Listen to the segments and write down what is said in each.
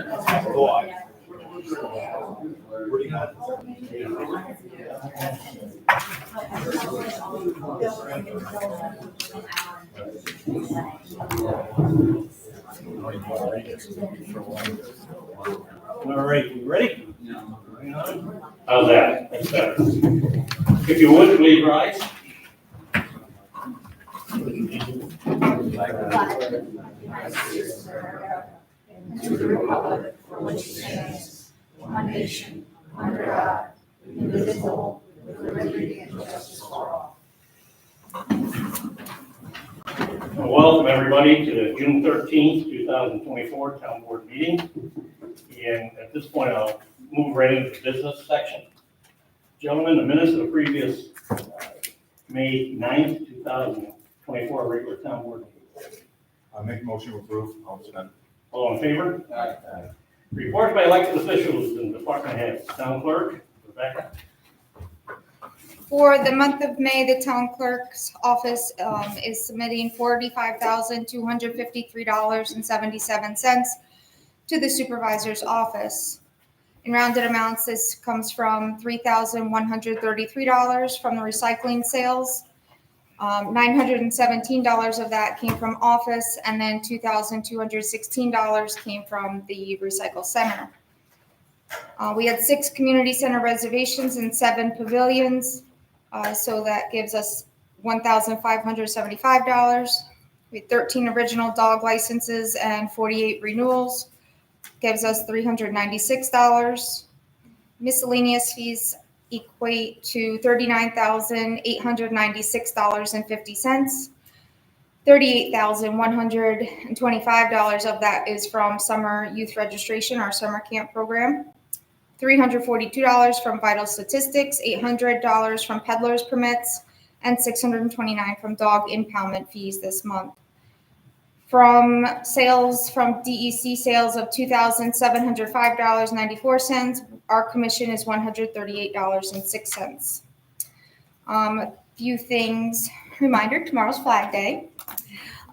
Go on. Where do you got All right, you ready? How's that? That's better. If you would, please rise. To the republic for which it stands, one nation, under God, indivisible, with liberty and justice for all. Welcome, everybody, to the June 13th, 2024 Town Board meeting. And at this point, I'll move right into the business section. Gentlemen, the minutes of the previous May 9th, 2024 regular Town Board meeting. I make a motion to approve. I'll second. All in favor? Aye. Reports by elected officials and department heads. Town clerk, Rebecca. For the month of May, the town clerk's office is submitting $45,253.77 to the supervisor's office. In rounded amounts, this comes from $3,133 from the recycling sales. $917 of that came from office, and then $2,216 came from the recycle center. We had 6 community center reservations and 7 pavilions, so that gives us $1,575. We had 13 original dog licenses and 48 renewals, gives us $396. Miscellaneous fees equate to $39,896.50. $38,125 of that is from summer youth registration, our summer camp program. $342 from vital statistics, $800 from peddlers permits, and $629 from dog impoundment fees this month. From sales from DEC sales of $2,705.94, our commission is $138.06. A few things. Reminder, tomorrow's Flag Day.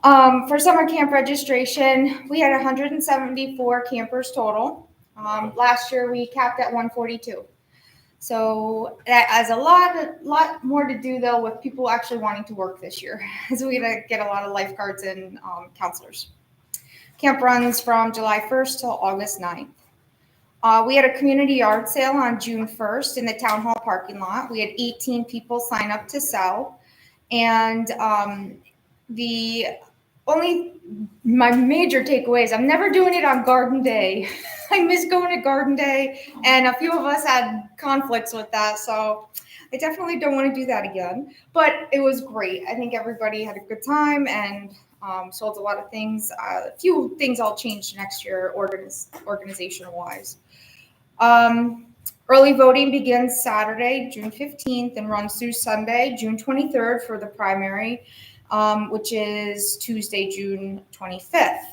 For summer camp registration, we had 174 campers total. Last year we capped at 142. So that has a lot more to do though with people actually wanting to work this year. So we gotta get a lot of lifeguards and counselors. Camp runs from July 1st till August 9th. We had a community yard sale on June 1st in the town hall parking lot. We had 18 people sign up to sell. And my major takeaway is I'm never doing it on Garden Day. I miss going to Garden Day, and a few of us had conflicts with that, so I definitely don't want to do that again. But it was great. I think everybody had a good time and sold a lot of things. A few things I'll change next year, organizational-wise. Early voting begins Saturday, June 15th, and runs through Sunday, June 23rd for the primary, which is Tuesday, June 25th.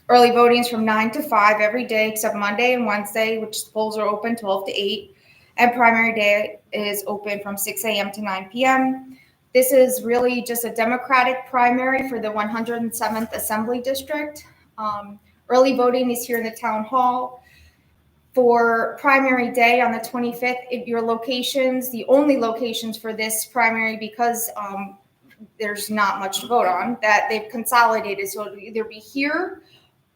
Early voting is from 9 to 5 every day except Monday and Wednesday, which the polls are open 12 to 8. And primary day is open from 6 a.m. to 9 p.m. This is really just a Democratic primary for the 107th Assembly District. Early voting is here in the town hall. For primary day on the 25th, your locations, the only locations for this primary, because there's not much to vote on, that they've consolidated. So it'll either be here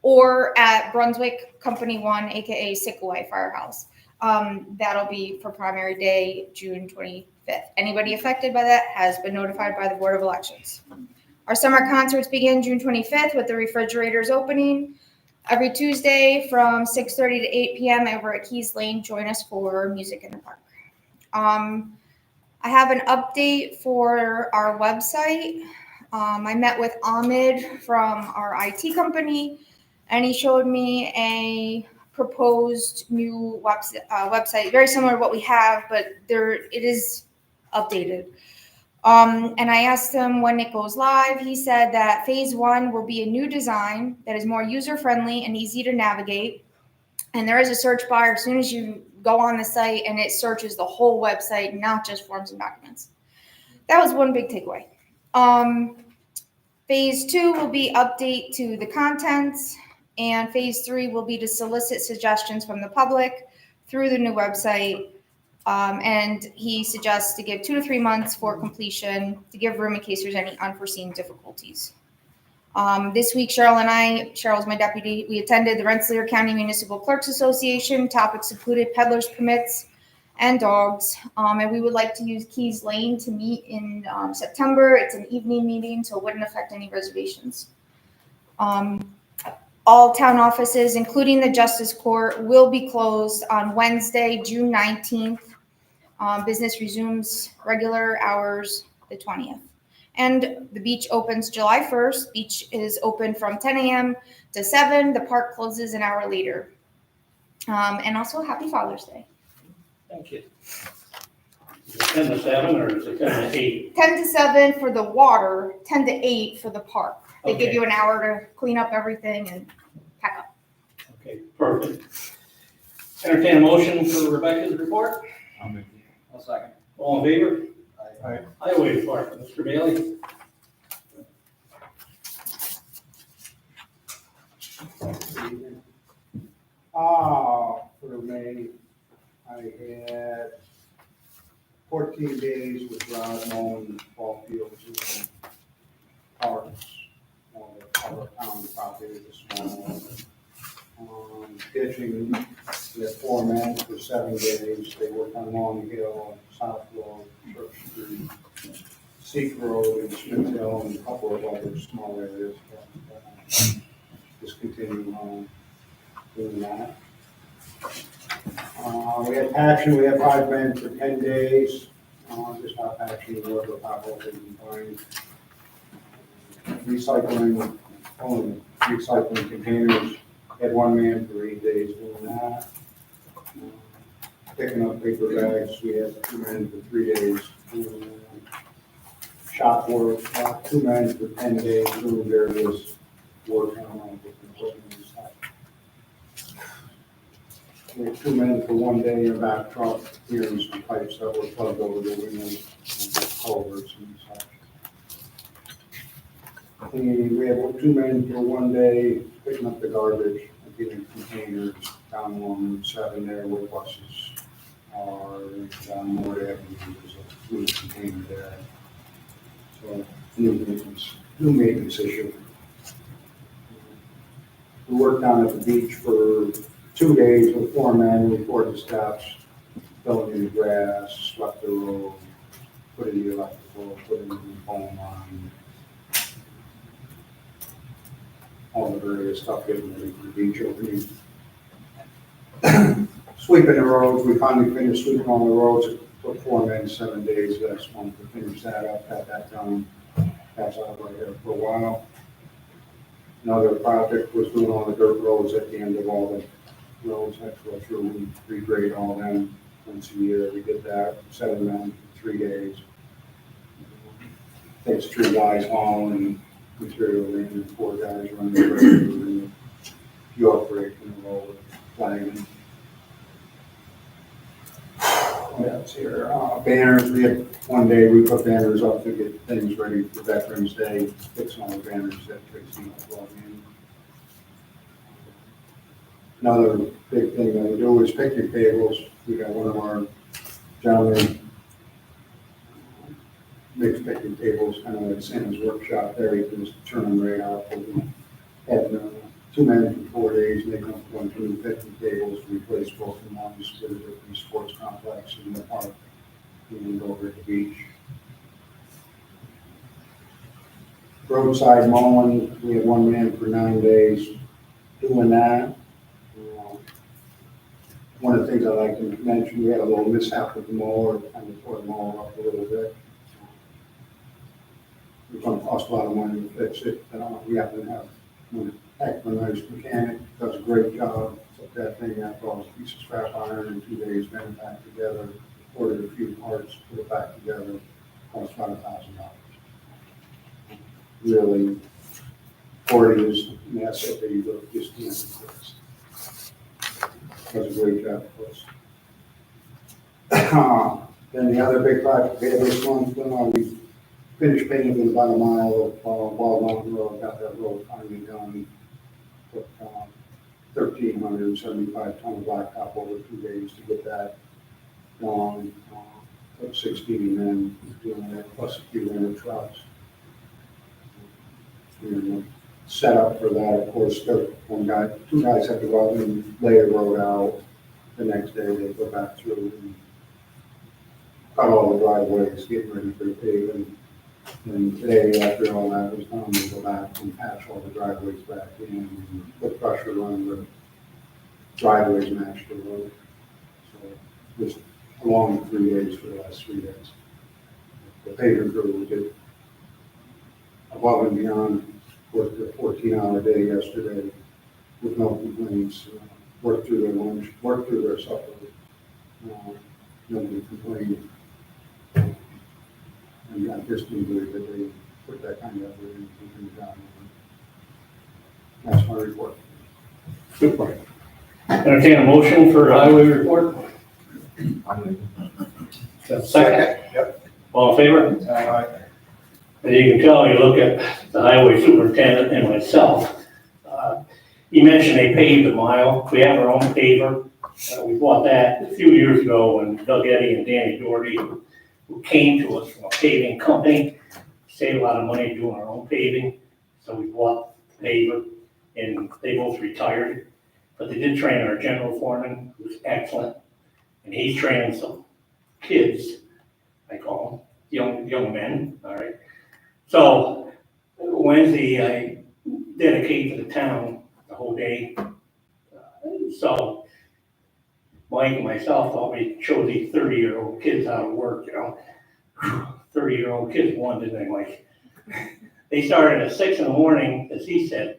or at Brunswick Company 1, aka Sickaway Firehouse. That'll be for primary day, June 25th. Anybody affected by that has been notified by the Board of Elections. Our summer concerts begin June 25th with the refrigerators opening. Every Tuesday from 6:30 to 8 p.m. over at Keys Lane. Join us for Music in the Park. I have an update for our website. I met with Ahmed from our IT company, and he showed me a proposed new website, very similar to what we have, but it is updated. And I asked him when it goes live. He said that phase 1 will be a new design that is more user-friendly and easy to navigate. And there is a search bar as soon as you go on the site, and it searches the whole website, not just forms and documents. That was one big takeaway. Phase 2 will be update to the contents. And phase 3 will be to solicit suggestions from the public through the new website. And he suggests to give 2 to 3 months for completion to give room in case there's any unforeseen difficulties. This week, Cheryl's my deputy, we attended the Rensselaer County Municipal Clerks Association. Topics included peddlers permits and dogs. And we would like to use Keys Lane to meet in September. It's an evening meeting, so it wouldn't affect any reservations. All town offices, including the Justice Court, will be closed on Wednesday, June 19th. Business resumes regular hours the 20th. And the beach opens July 1st. Beach is open from 10 a.m. to 7. The park closes an hour later. And also, happy Father's Day. Thank you. Is it 10 to 7 or is it 10 to 8? 10 to 7 for the water, 10 to 8 for the park. They give Okay. you an hour to clean up everything and pack up. Okay, perfect. Entertain a motion for Rebecca's report. I'll make. I'll second. All in favor? Aye. Highway Department, Mr. Bailey. For May, I had 14 days with Rod mowing ball fields and parks on the other town property this morning. Ditching, we had 4 men for 7 days. They worked on Long Hill, South Road, Church Street, Seek Road, and Smith Hill, and a couple of other small areas. Just continue on doing that. We had patching, we had 5 men for 10 days, just out patching the road with potholes and fine. Recycling, recycling containers, had 1 man for 8 days doing that. Picking up paper bags, we had 2 men for 3 days doing that. Shop work, 2 men for 10 days doing various work on different equipment and stuff. We had 2 men for 1 day in a back truck, clearing some pipes that were plugged over the windows and culverts and such. And we had 2 men for 1 day picking up the garbage and getting containers down along Route 7 there where buses are, down Moore Avenue, there's a food container there. So, new maintenance issue. We worked down at the beach for 2 days with 4 men, we poured the steps, filled in the grass, swept the road, put in the electrical, put in the phone line. All the various stuff getting ready for the beach opening. Sweeping the roads, we finally finished sweeping all the roads. It took 4 men 7 days last month to finish that up, got that done. That's out right there for a while. Another project was doing all the dirt roads at the end of all the roads, had to go through and regrade all them once a year. We did that, 7 men, 3 days. Takes 3 guys hauling material in and 4 guys running the grader and York break in the road, flagging. What else here? Banners, we had 1 day we put banners up to get things ready for Veterans Day, fix all the banners that Tracy brought in. Another big thing that we do is picnic tables. We got one of our gentlemen makes picnic tables, kind of like Santa's workshop there. You can just turn them right out. We had 2 men for 4 days, and they come to 2 picnic tables to replace both of them on the different sports complex in the park and over at the beach. Roadside mowing, we had 1 man for 9 days doing that. One of the things I like to mention, we had a little mishap with the mower, kind of tore the mower up a little bit. It's going to cost a lot of money to fix it. We happen to have one heck of a nice mechanic, does a great job. Took that thing out, all those pieces of scrap iron in 2 days, ran it back together, ordered a few parts, put it back together, cost about $1,000. Really, Ford is an asset that you just can't fix. Does a great job for us. Then the other big project we had this month, we finished painting about a mile of Bald Mountain Road, got that road finally done. put 1,375 ton of blacktop over 2 days to get that going. Put 16 men doing that, plus a few rented trucks. And set up for that, of course, two guys have to go out and lay the road out. The next day they go back through and cut all the driveways, get ready for the paving. And today, after all that was done, we go back and patch all the driveways back in and put pressure on the driveways match the road. So just a long 3 days for the last 3 days. The paving crew did above and beyond, worked a 14-hour day yesterday with no complaints. Worked through their lunch, worked through their supper. Nobody complained. And I just didn't believe that they put that kind of effort into the job. That's my report. Super. Entertain a motion for highway report. Second. Yep. All in favor? As you can tell, you look at the highway superintendent and myself. He mentioned they paved a mile. We have our own paver. We bought that a few years ago when Doug Eddy and Danny Doherty, who came to us from a paving company, saved a lot of money doing our own paving. So we bought the paver, and they both retired. But they did train our general foreman, who's excellent. And he's training some kids, I call them, young men, all right? So Wednesday, I dedicate to the town the whole day. So Mike and myself thought we'd show these 30-year-old kids how to work, 30-year-old kids won, didn't they, Mike? They started at 6 in the morning, as he said,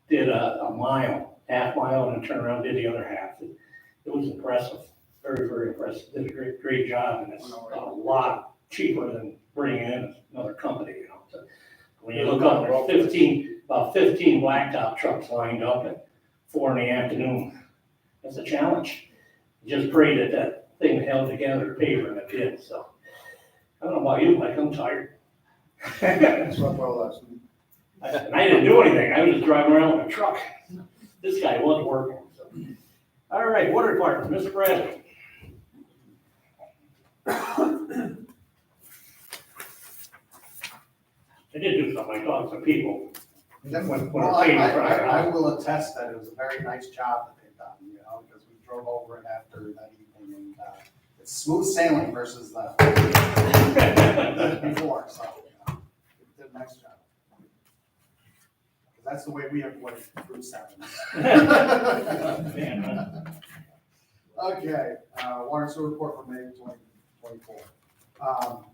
did a mile, half mile, and then turned around and did the other half. It was impressive, very, very impressive. Did a great job, and it's a lot cheaper than bringing in another company, So when you look up, there's about 15 blacktop trucks lined up at 4 in the afternoon. That's a challenge. Just pray that that thing held together, paper and a kid. So I don't know about you, Mike, I'm tired. That's what well last night. And I didn't do anything. I was just driving around with a truck. This guy wasn't working. So. All right, water department, Mr. Bradley. I did do something. I talked to people. Well, I will attest that it was a very nice job that they've done, because we drove over it after that evening, and it's smooth sailing versus the before, so, it did a nice job. 'Cause that's the way we avoid Route 7. Okay, water and sewer report for May 2024.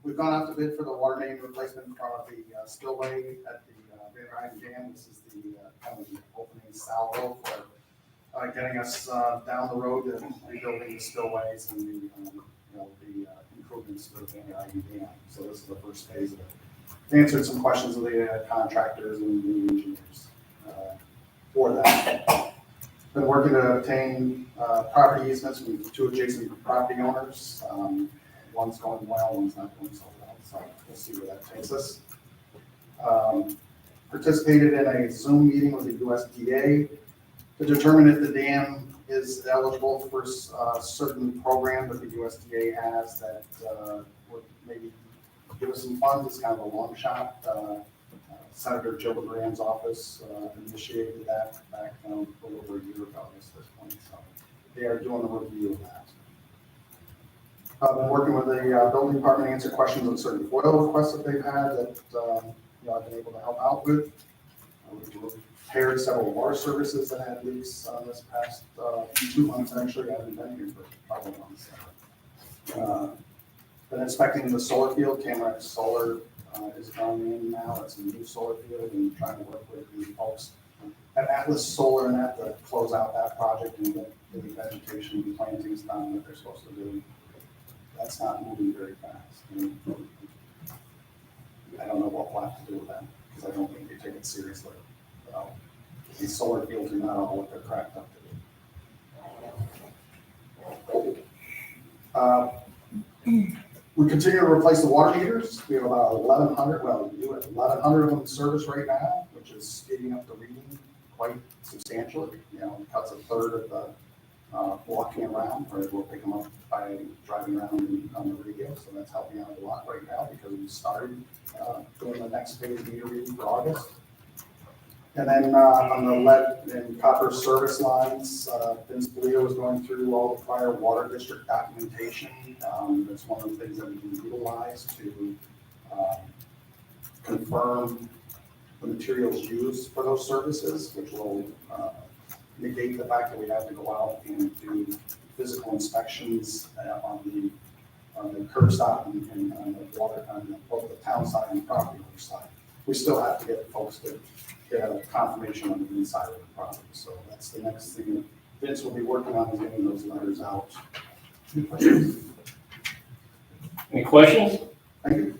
We've gone out to bid for the water main replacement in front of the spillway at the Van Ryan Dam. This is the kind of the opening salvo for getting us down the road to rebuilding the spillways and the improvements to the Van Ryan Dam. So this is the first phase of it. We answered some questions of the contractors and the engineers for that. Been working to obtain property easements with 2 adjacent property owners. One's going well, one's not going so well, so we'll see where that takes us. Participated in a Zoom meeting with the USDA to determine if the dam is eligible for a certain program that the USDA has that would maybe give us some funds. It's kind of a long shot. Senator Joe Graham's office initiated that back a little over a year ago at this point, so they are doing a review of that. I've been working with the building department to answer questions on certain FOIL requests that they've had that I've been able to help out with. We've repaired several water services that had leaks this past 2 months. Actually, I haven't been here for a couple of months. Been inspecting the solar field. Tamarack Solar is going in now. It's a new solar field, and trying to work with the folks at Atlas Solar and that to close out that project and get the vegetation and plantings done that they're supposed to do. That's not moving very fast. I don't know what we'll have to do with that, because I don't think they take it seriously. These solar fields are not all what they're cracked up to be. We continue to replace the water meters. We have about 1,100, well, we do have 1,100 of them in service right now, which is speeding up the reading quite substantially. You know, it cuts a third of the walking around, or we'll pick them up by driving around on the radio. So that's helping out a lot right now because we started doing the next phase meter reading for August. And then on the lead and copper service lines, Vince Polito was going through all the prior water district documentation. That's one of the things that we can utilize to confirm the materials used for those services, which will negate the fact that we have to go out and do physical inspections on the curb stop and on the water, on both the town side and the property owner side. We still have to get folks to get a confirmation on the inside of the property. So that's the next thing that Vince will be working on, is getting those letters out. Any questions? Any questions? Thank you.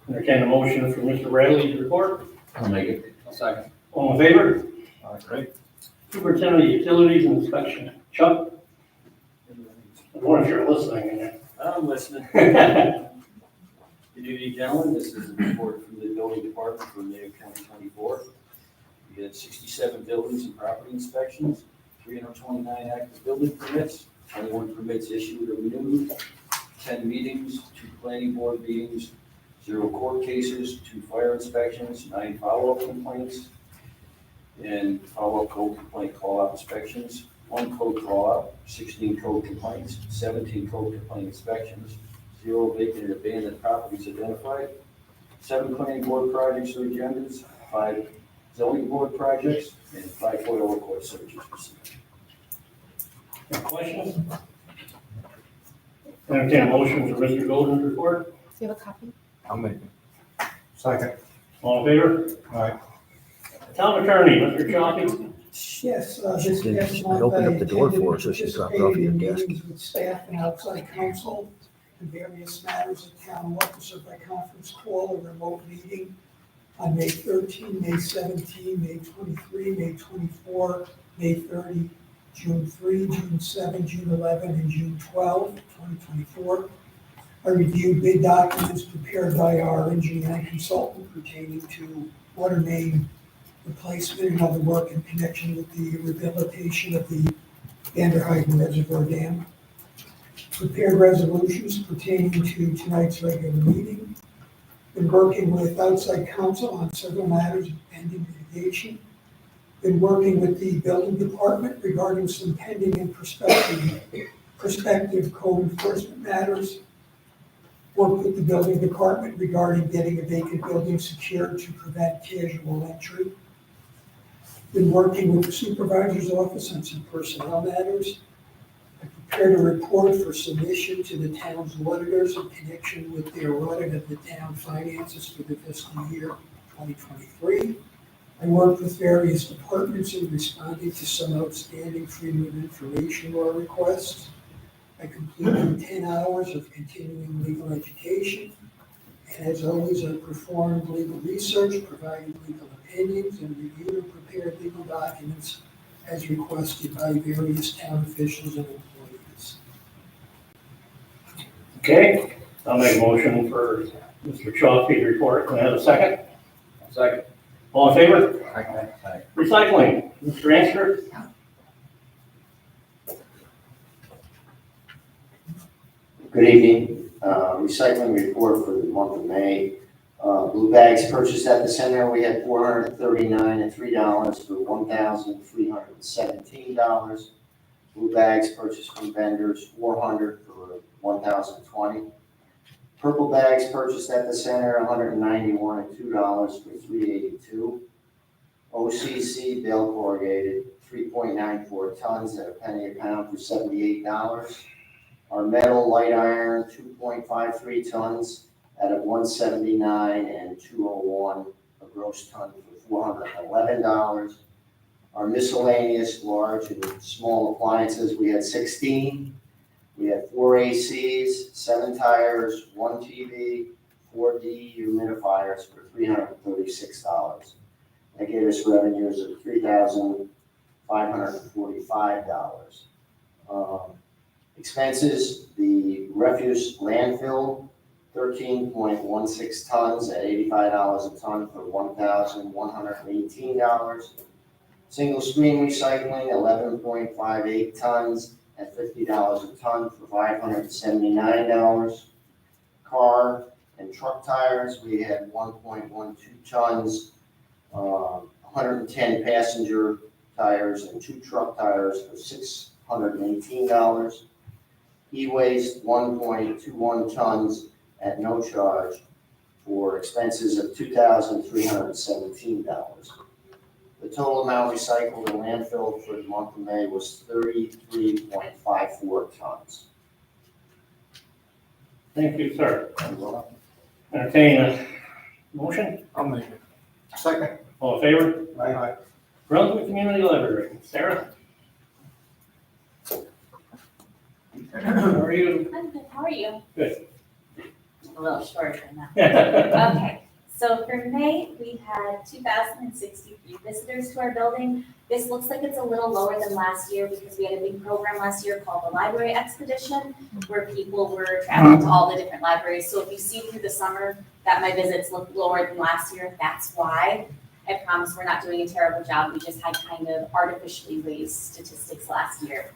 Entertain a motion for Mr. Bradley's report. I'll make it. I'll second. All in favor? Great. Superintendent of Utilities and Inspection. Chuck? I wonder if you're listening in there. I'm listening. Good evening, gentlemen. This is a report from the building department for May of 2024. We had 67 buildings and property inspections, 329 active building permits, 21 permits issued or renewed, 10 meetings, 2 planning board meetings, 0 court cases, 2 fire inspections, 9 follow-up complaints, and follow-up code complaint call-out inspections, 1 code call-out, 16 code complaints, 17 code complaint inspections, 0 vacant and abandoned properties identified, 7 planning board projects or agendas, 5 zoning board projects, and 5 FOIL court searches received. Any questions? Entertain a motion for Mr. Golden's report. Do you have a copy? I'll make it. Second. All in favor? All right. Town attorney, Mr. Choppy. Yes, this did. past I month opened I up the door attended for her and so she dropped it off at your participated in desk. meetings with staff and outside counsel and various matters at town office or by conference call or remote meeting on May 13, May 17, May 23, May 24, May 30, June 3, June 7, June 11, and June 12, 2024. I reviewed bid documents prepared by our engineering consultant pertaining to water main replacement and other work in connection with the rehabilitation of the Vanderheyden Reservoir Dam. Prepared resolutions pertaining to tonight's regular meeting. Been working with outside counsel on several matters of pending litigation. Been working with the building department regarding some pending and prospective code enforcement matters. Worked with the building department regarding getting a vacant building secured to prevent casual entry. Been working with the supervisor's office on some personnel matters. I prepared a report for submission to the town's auditors in connection with their audit of the town finances for the fiscal year 2023. I worked with various departments in responding to some outstanding freedom of information law requests. I completed 10 hours of continuing legal education. And as always, I performed legal research, provided legal opinions, and reviewed and prepared legal documents as requested by various town officials and employees. Okay, I'll make a motion for Mr. Choppy's report. Can I have a second? Second. All in favor? Aye. Recycling, Mr. Answer. Good evening. Recycling report for the month of May. Blue bags purchased at the center, we had $439 and $3 for $1,317. Blue bags purchased from vendors, 400 for $1,020. Purple bags purchased at the center, $191 and $2 for $382. OCC bale corrugated, 3.94 tons at a penny a pound for $78. Our metal light iron, 2.53 tons at a $179 and $201 a gross ton for $411. Our miscellaneous large and small appliances, we had 16. We had 4 ACs, 7 tires, 1 TV, 4 dehumidifiers for $336. That gave us revenues of $3,545. Expenses, the refuse landfill, 13.16 tons at $85 a ton for $1,118. Single screen recycling, 11.58 tons at $50 a ton for $579. Car and truck tires, we had 1.12 tons, 110 passenger tires and 2 truck tires for $618. E-waste, 1.21 tons at no charge for expenses of $2,317. The total amount recycled in landfill for the month of May was 33.54 tons. Thank you, sir. Entertain a motion? I'll make it. Second. All in favor? Aye. Brunswick Community Library, Sarah? How are you? I'm good, how are you? Good. A little shorter than that. Okay, so for May, we had 2,063 visitors to our building. This looks like it's a little lower than last year because we had a big program last year called the Library Expedition, where people were traveling to all the different libraries. So if you see through the summer that my visits look lower than last year, that's why. I promise we're not doing a terrible job. We just had kind of artificially raised statistics last year.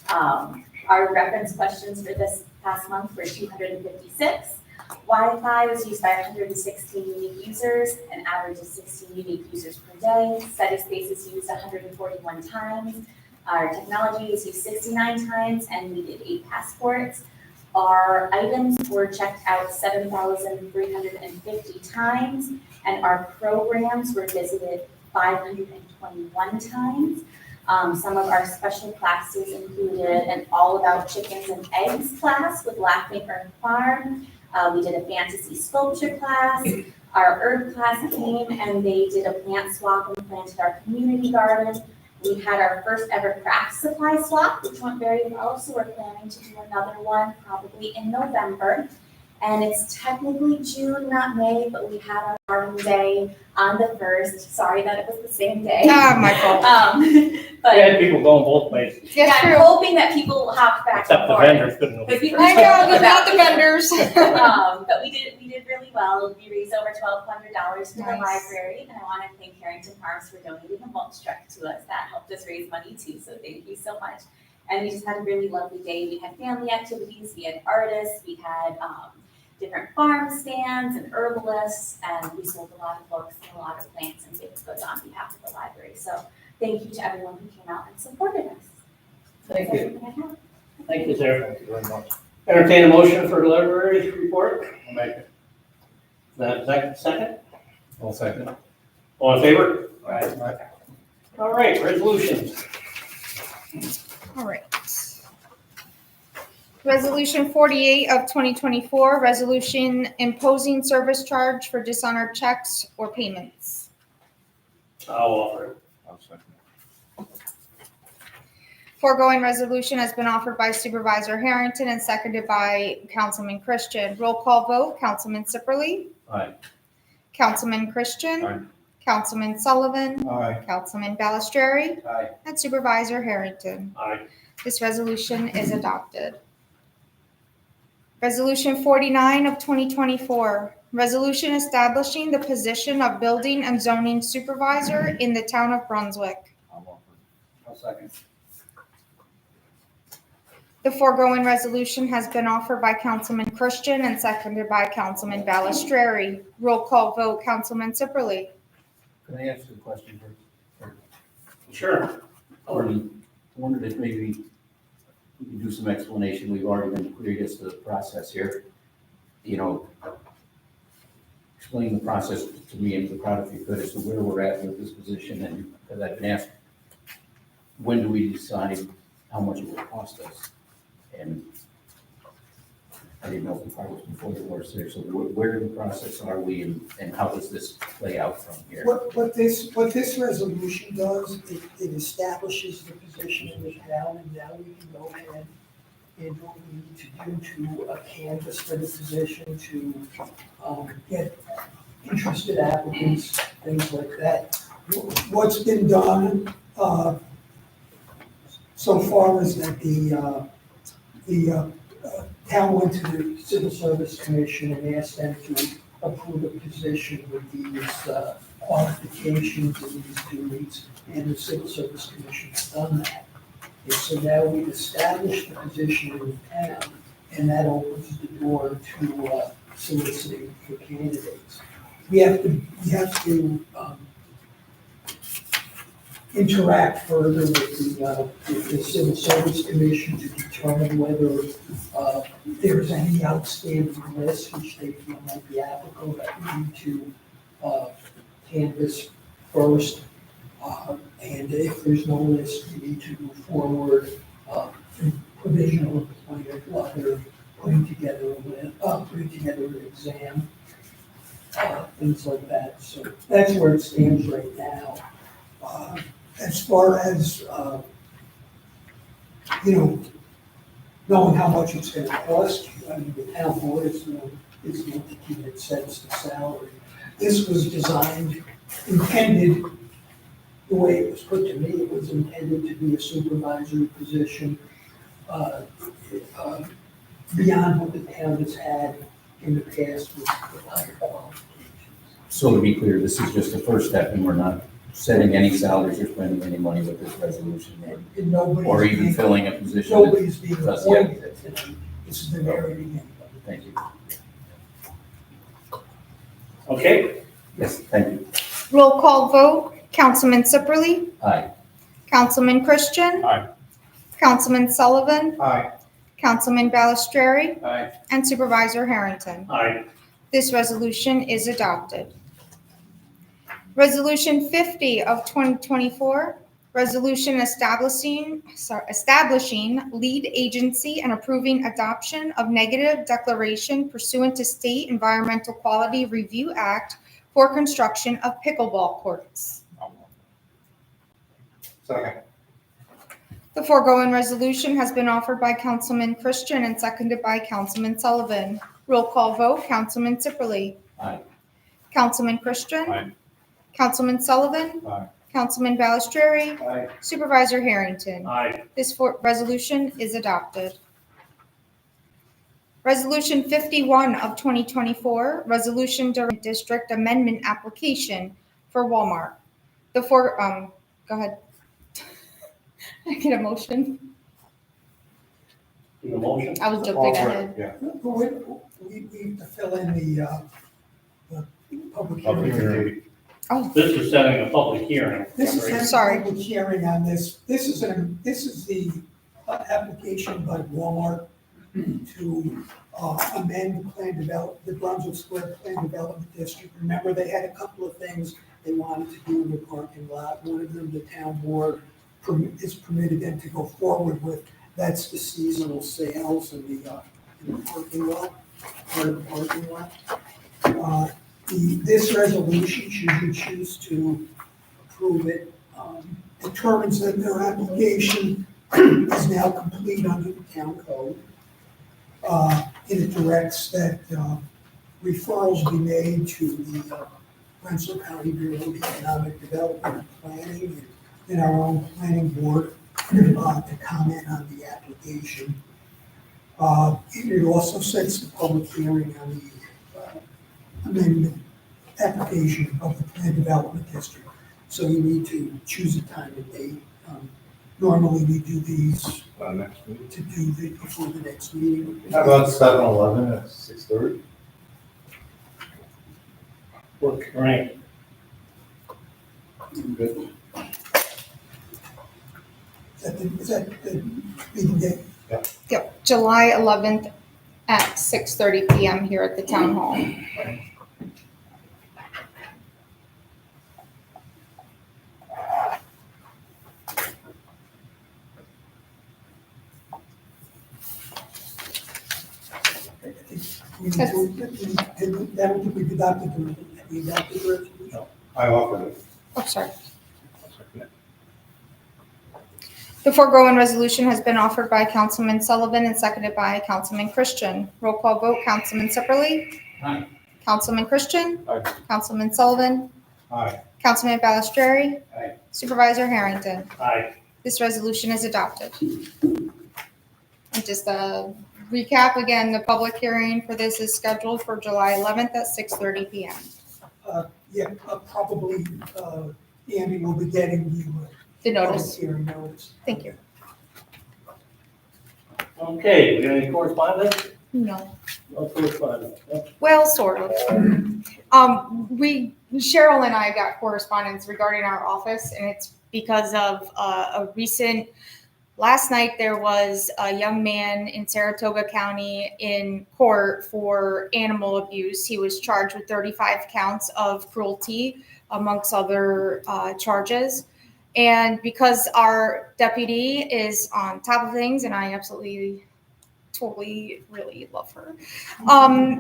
Our reference questions for this past month were 256. Wi-Fi was used by 116 unique users, an average of 16 unique users per day. Study space is used 141 times. Our technology was used 69 times, and we did 8 passports. Our items were checked out 7,350 times, and our programs were visited 521 times. Some of our special classes included an all about chickens and eggs class with Laughing Earth Farm. We did a fantasy sculpture class. Our herb class came and they did a plant swap and planted our community garden. We had our first ever craft supply swap, which went very well, so we're planning to do another one probably in November. And it's technically June, not May, but we had our garden day on the 1st. Sorry that it was the same day. Ah, my fault. We had people going both ways, Yeah, Yes, I'm true. hoping that people will hop back except and the forth. vendors couldn't. Because we were I know, talking but not about the vendors. But we did really well. We raised over $1,200 for the Nice. library, and I want to thank Harrington Farms for donating a mulch truck to us. That helped us raise money too, so thank you so much. And we just had a really lovely day. We had family activities, we had artists, we had different farm stands and herbalists, and we sold a lot of books and a lot of plants and baked goods on behalf of the library. So thank you to everyone who came out and supported us. Thank you. That's everything I have. Thank you, Sarah. Thank you very much. Entertain a motion for the library report. I'll make it. Second? I'll second. All in favor? Aye. All right, resolutions. All right. Resolution 48 of 2024, resolution imposing service charge for dishonored checks or payments. I'll offer it. I'll second. Foregoing resolution has been offered by Supervisor Harrington and seconded by Councilman Christian. Roll call vote, Councilman Sipperly. Aye. Councilman Christian. Aye. Councilman Sullivan. Aye. Councilman Balistrary. Aye. And Supervisor Harrington. Aye. This resolution is adopted. Resolution 49 of 2024, resolution establishing the position of Building and Zoning Supervisor in the town of Brunswick. I'll offer. I'll second. The foregoing resolution has been offered by Councilman Christian and seconded by Councilman Balistrary. Roll call vote, Councilman Sipperly. Can I ask a question first? Sure. I wondered if maybe we can do some explanation. We've already been clear as to the process here. You know, explain the process to me and to the crowd if you could as to where we're at with this position. And because I've been asked, when do we decide how much it will cost us? And I didn't know if the part was before the worst there. So where in the process are we and how does this play out from here? What this resolution does, it establishes the position in the town, and now we can go ahead and what we need to do to canvass for the position, to get interested applicants, things like that. What's been done so far is that the town went to the Civil Service Commission and asked them to approve a position with these qualifications in these duties, and the Civil Service Commission has done that. And so now we've established the position in the town, and that opens the door to soliciting for candidates. We have to interact further with the Civil Service Commission to determine whether there's any outstanding lists which they feel might be applicable that we need to canvass first. And if there's no list, we need to move forward, provisional appointment while they're putting together an exam, things like that. So that's where it stands right now. As far as, knowing how much it's gonna cost you, I mean, the town board is the entity that sets the salary. This was intended, the way it was put to me, it was intended to be a supervisory position, beyond what the town has had in the past with higher qualifications. So to be clear, this is just the first step, and we're not setting any salaries or spending any money with this resolution, And nobody's or even being- filling a position. Nobody's being Just yet. appointed tonight. This is the very beginning of it. Thank you. Okay, Yes, thank you. Roll call vote, Councilman Sipperly, Aye. Councilman Christian. Aye. Councilman Sullivan, Aye. Councilman Balistrary, Aye. and Supervisor Harrington. aye. This resolution is adopted. Resolution 50 of 2024, resolution establishing lead agency and approving adoption of negative declaration pursuant to State Environmental Quality Review Act for construction of pickleball courts. Second. The foregoing resolution has been offered by Councilman Christian and seconded by Councilman Sullivan. Roll call vote, Councilman Sipperly. Aye. Councilman Christian. Aye. Councilman Sullivan. Aye. Councilman Balistrary. Aye. Supervisor Harrington. Aye. This resolution is adopted. Resolution 51 of 2024, resolution during district amendment application for Walmart. Go ahead. I get a motion. Need a motion? I was jumping ahead. Yeah. We need to fill in the public hearing. This is setting a public hearing. This is right? a Sorry. public hearing on this. This is the application by Walmart to amend the Brunswick Square Plan Development District. Remember, they had a couple of things they wanted to do in the parking lot. One of them, the town board is permitted them to go forward with. That's the seasonal sales in the parking lot, part of the parking lot. This resolution, should you choose to approve it, determines that their application is now complete under the town code. And it directs that referrals be made to the Rensselaer County Bureau of Economic Development and Planning and our own planning board to comment on the application. It also sets the public hearing on the amendment application of the Plan Development District. So you need to choose a time and date. Normally, we do these Next meeting. before the next meeting. How about 7-Eleven at 6:30? Work, right. Good. Is that the meeting date? Yep, July 11th at 6:30 PM here at the town hall. We've adopted the resolution. I offered it. Oh, sorry. The foregoing resolution has been offered by Councilman Sullivan and seconded by Councilman Christian. Roll call vote, Councilman Sipperly. Aye. Councilman Christian. Aye. Councilman Sullivan. Aye. Councilman Balistrary. Aye. Supervisor Harrington. Aye. This resolution is adopted. And just a recap again, the public hearing for this is scheduled for July 11th at 6:30 PM. Yeah, probably, Andy will be getting you The a notice. hearing notice. Thank you. Okay, we got any correspondence? No. No correspondence. Well, sort of. Cheryl and I got correspondence regarding our office, and it's because of last night there was a young man in Saratoga County in court for animal abuse. He was charged with 35 counts of cruelty, amongst other charges. And because our deputy is on top of things, and I absolutely totally really love her,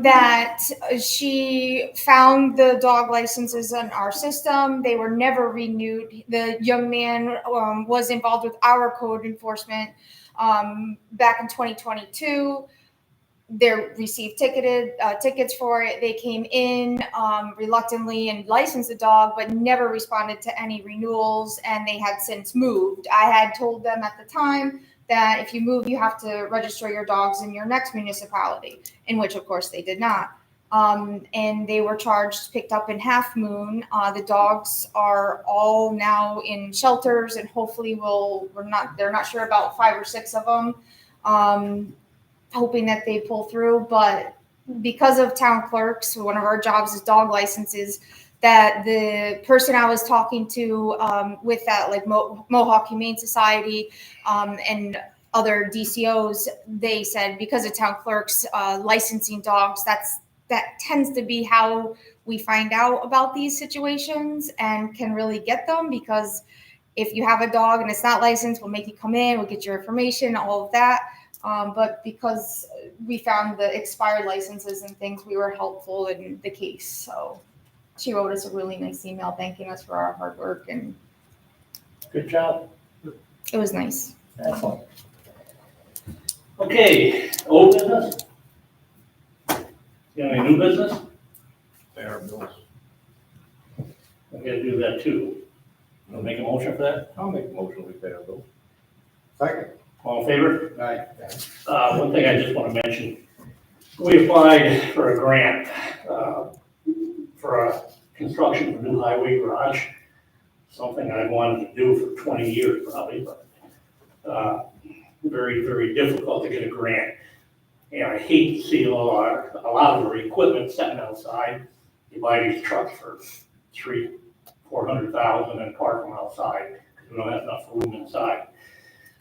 that she found the dog licenses in our system. They were never renewed. The young man was involved with our code enforcement back in 2022. They received tickets for it. They came in reluctantly and licensed the dog, but never responded to any renewals, and they had since moved. I had told them at the time that if you move, you have to register your dogs in your next municipality, in which, of course, they did not. And they were picked up in Half Moon. The dogs are all now in shelters, and hopefully they're not sure about 5 or 6 of them, hoping that they pull through. But because of town clerks, one of our jobs is dog licenses, that the person I was talking to with that, like Mohawk Humane Society and other DCOs, they said because of town clerks licensing dogs, that tends to be how we find out about these situations and can really get them, because if you have a dog and it's not licensed, we'll make you come in, we'll get your information, all of that. But because we found the expired licenses and things, we were helpful in the case. So she wrote us a really nice email thanking us for our hard work, and Good job. it was nice. Excellent. Okay, old business? You got any new business? Fair bills. We gotta do that too. You wanna make a motion for that? I'll make a motion we pay our bills. Second. All in favor? Aye. One thing I just want to mention, we applied for a grant for a construction of a new highway garage, something I wanted to do for 20 years probably, but very, very difficult to get a grant. And I hate to see a lot of our equipment sitting outside. You buy these trucks for $400,000 and park them outside because we don't have enough room inside.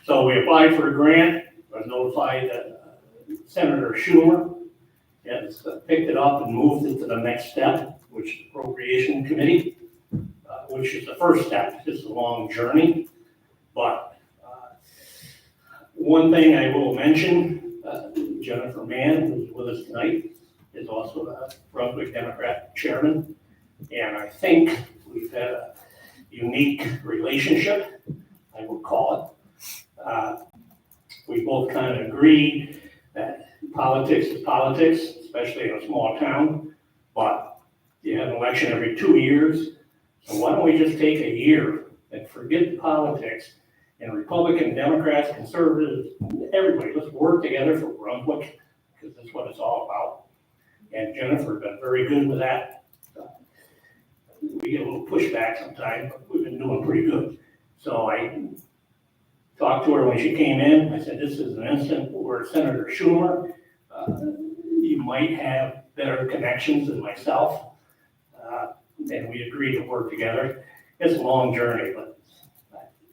So we applied for a grant. I was notified that Senator Schumer has picked it up and moved it to the next step, which is the Appropriation Committee, which is the first step. This is a long journey, but one thing I will mention, Jennifer Mann, who's with us tonight, is also the Brunswick Democrat chairman, and I think we've had a unique relationship, I would call it. We both kind of agreed that politics is politics, especially in a small town, but you have an election every 2 years, so why don't we just take a year and forget the politics, and Republican, Democrats, conservatives, everybody, let's work together for Brunswick, because that's what it's all about. And Jennifer's been very good with that. We get a little pushback sometimes, but we've been doing pretty good. So I talked to her when she came in. I said, this is an instance where Senator Schumer, you might have better connections than myself. And we agreed to work together. It's a long journey, but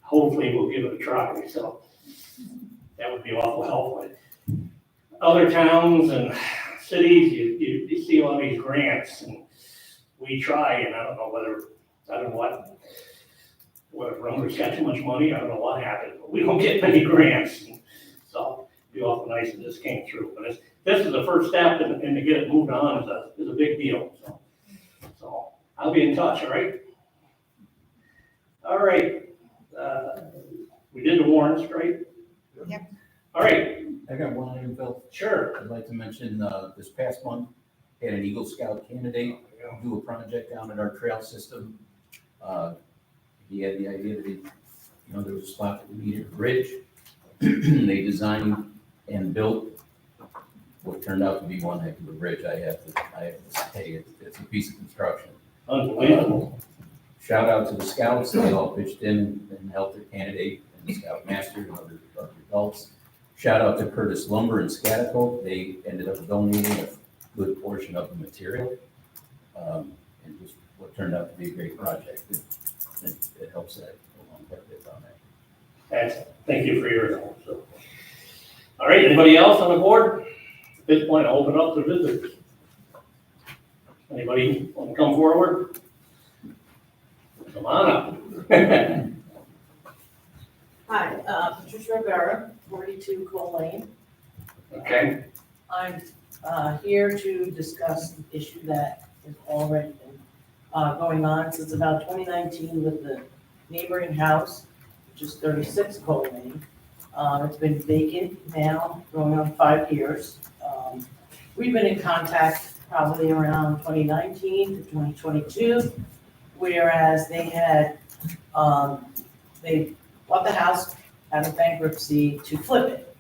hopefully we'll give it a try. So that would be awful helpful. Other towns and cities, you see all these grants, and we try, and I don't know whether Brunswick's got too much money, I don't know what happened, but we don't get many grants. So it'd be awful nice if this came through. But this is the first step, and to get it moved on is a big deal. So I'll be in touch, all right? All right. We did the warrants, right? Yep. All right, I got one item, Bill. sure. I'd like to mention, this past month, had an Eagle Scout candidate do a project down at our trail system. He had the idea that there was a spot that we needed a bridge. They designed and built what turned out to be one heck of a bridge. I have to say, it's a piece of construction. Unbelievable. Shout out to the scouts, they all pitched in and helped their candidate and the scoutmaster and other adults. Shout out to Curtis Lumber in Scottico, they ended up donating a good portion of the material. And just what turned out to be a great project. It helps that along quite a bit on that. Excellent. Thank you for your help. So, all right, anybody else on the board? At this point, I'll open up to visitors. Anybody want to come forward? Come on up. Hi, Patricia Rivera, 42 Cole Lane. Okay, I'm here to discuss an issue that has already been going on since about 2019 with the neighboring house, which is 36 Cole Lane. It's been vacant now, going on 5 years. We've been in contact probably around 2019 to 2022, whereas they had, they bought the house out of bankruptcy to flip it.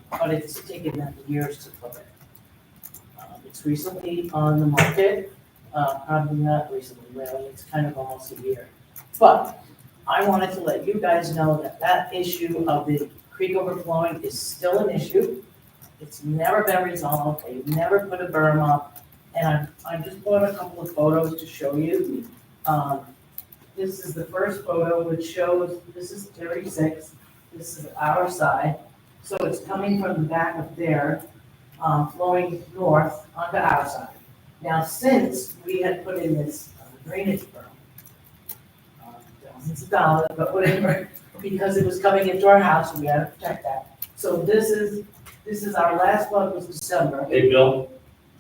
But it's taken them years to flip it. It's recently on the market, probably not recently, really, it's kind of almost a year. But I wanted to let you guys know that that issue of the creek overflowing is still an issue. It's never been resolved, they've never put a berm up, and I just brought a couple of photos to show you. This is the first photo, which shows, this is 36, this is our side. So it's coming from the back of there, flowing north onto our side. Now, since we had put in this drainage berm, thousands of dollars, but whatever, because it was coming into our house, we had to protect that. So this is our last one was December. hey, Bill,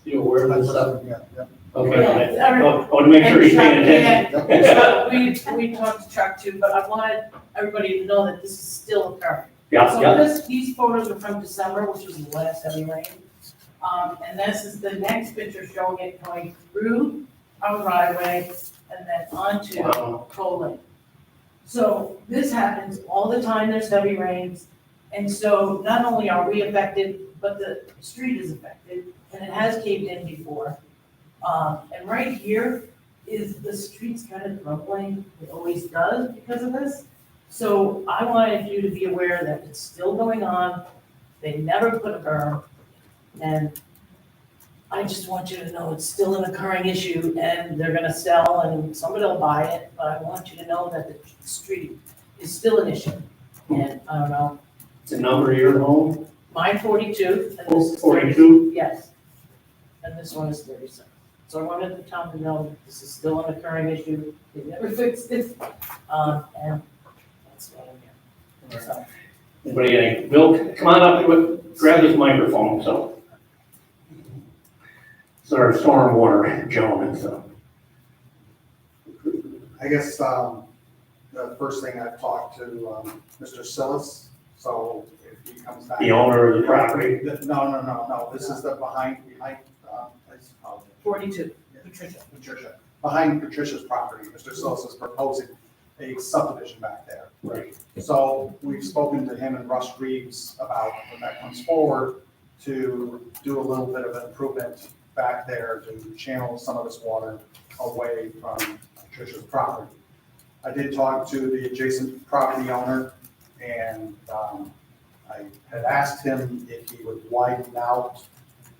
you aware of this stuff? Yeah, yeah. Okay, Yeah. I want to make sure he's paying attention. Yeah, we talked to Chuck too, but I wanted everybody to know that this is still occurring. Yeah, So yeah, these photos are from December, which was the last heavy rain. And this is the next picture showing it going through our driveway and then onto Wow. Cole Lane. So this happens all the time, there's heavy rains. And so not only are we affected, but the street is affected, and it has caved in before. And right here is the street's kind of crumbling, it always does because of this. So I wanted you to be aware that it's still going on, they never put a berm, and I just want you to know it's still an occurring issue, and they're gonna sell, and somebody will buy it, but I want you to know that the street is still an issue. And I don't know, the number of your home, mine 42, and this is 42? Yes. And this one is 37. So I wanted the town to know that this is still an occurring issue, they never fixed it, and that's what I'm here. So, Anybody, got any- Bill, come on up, grab this microphone, so. It's our stormwater gentleman, so. I guess, the first thing I've talked to, Mr. Sillis, so if he comes back. The owner of the property. No, this is the behind, I apologize. 42, Patricia. Patricia, behind Patricia's property, Mr. Sillis is proposing a subdivision back there. Right. So we've spoken to him and Russ Reeves about when that comes forward to do a little bit of an improvement back there to channel some of this water away from Patricia's property. I did talk to the adjacent property owner, and I had asked him if he would widen out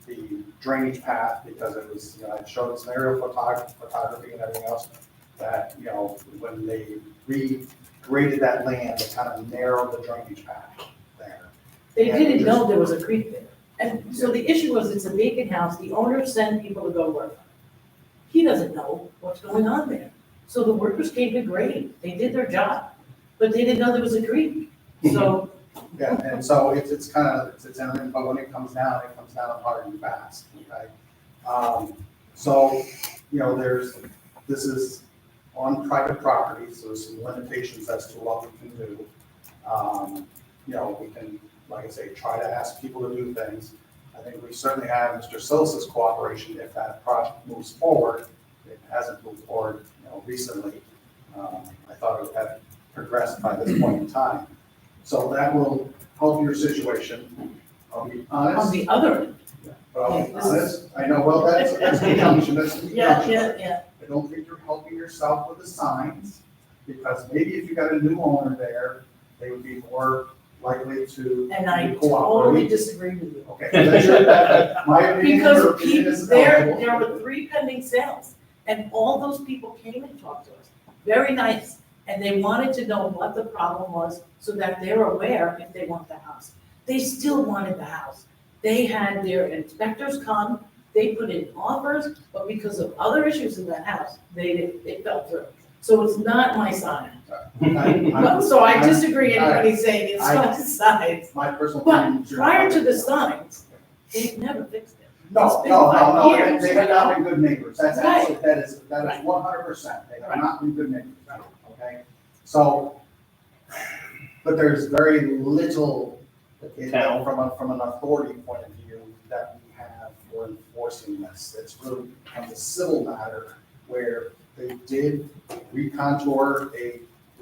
the drainage path, because it was, I showed some aerial photography and everything else, that, when they regraded that land, it kind of narrowed the drainage path there. They didn't know there was a creek there. And so the issue was, it's a vacant house, the owners send people to go work. He doesn't know what's going on there. So the workers came to grade, they did their job, but they didn't know there was a creek. So, Yeah, and so it's kind of, it's entering, but when it comes down hard and fast, okay? So, this is on private property, so there's some limitations as to what we can do. We can, like I say, try to ask people to do things. I think we certainly have Mr. Sillis's cooperation if that project moves forward. It hasn't moved forward, recently. I thought it would have progressed by this point in time. So that will help your situation. I'll be on honest, the other end, but I'll be honest. I know, well, that's the assumption, that's the yeah, assumption. yeah, I don't think you're helping yourself with the signs, because maybe if you got a new owner there, they would be more likely to And I cooperate. totally disagree with you. Okay, that's your, my opinion, your Because opinion people, is there valuable. were 3 pending sales, and all those people came and talked to us, very nice. And they wanted to know what the problem was, so that they're aware if they want the house. They still wanted the house. They had their inspectors come, they put in offers, but because of other issues in that house, it fell through. So it's not my sign. So I disagree, anybody saying it's my sign. My personal opinion. But is you're prior to not- the signs, they've never fixed it. No, It's been no, 5 no, no, years, they have you not know? been good neighbors, that's Right. absolutely, that is 100%, they have not been good neighbors, okay? So, but there's very little, from an authority point of view, that we have for enforcing this. It's really becomes a civil matter where they did recontour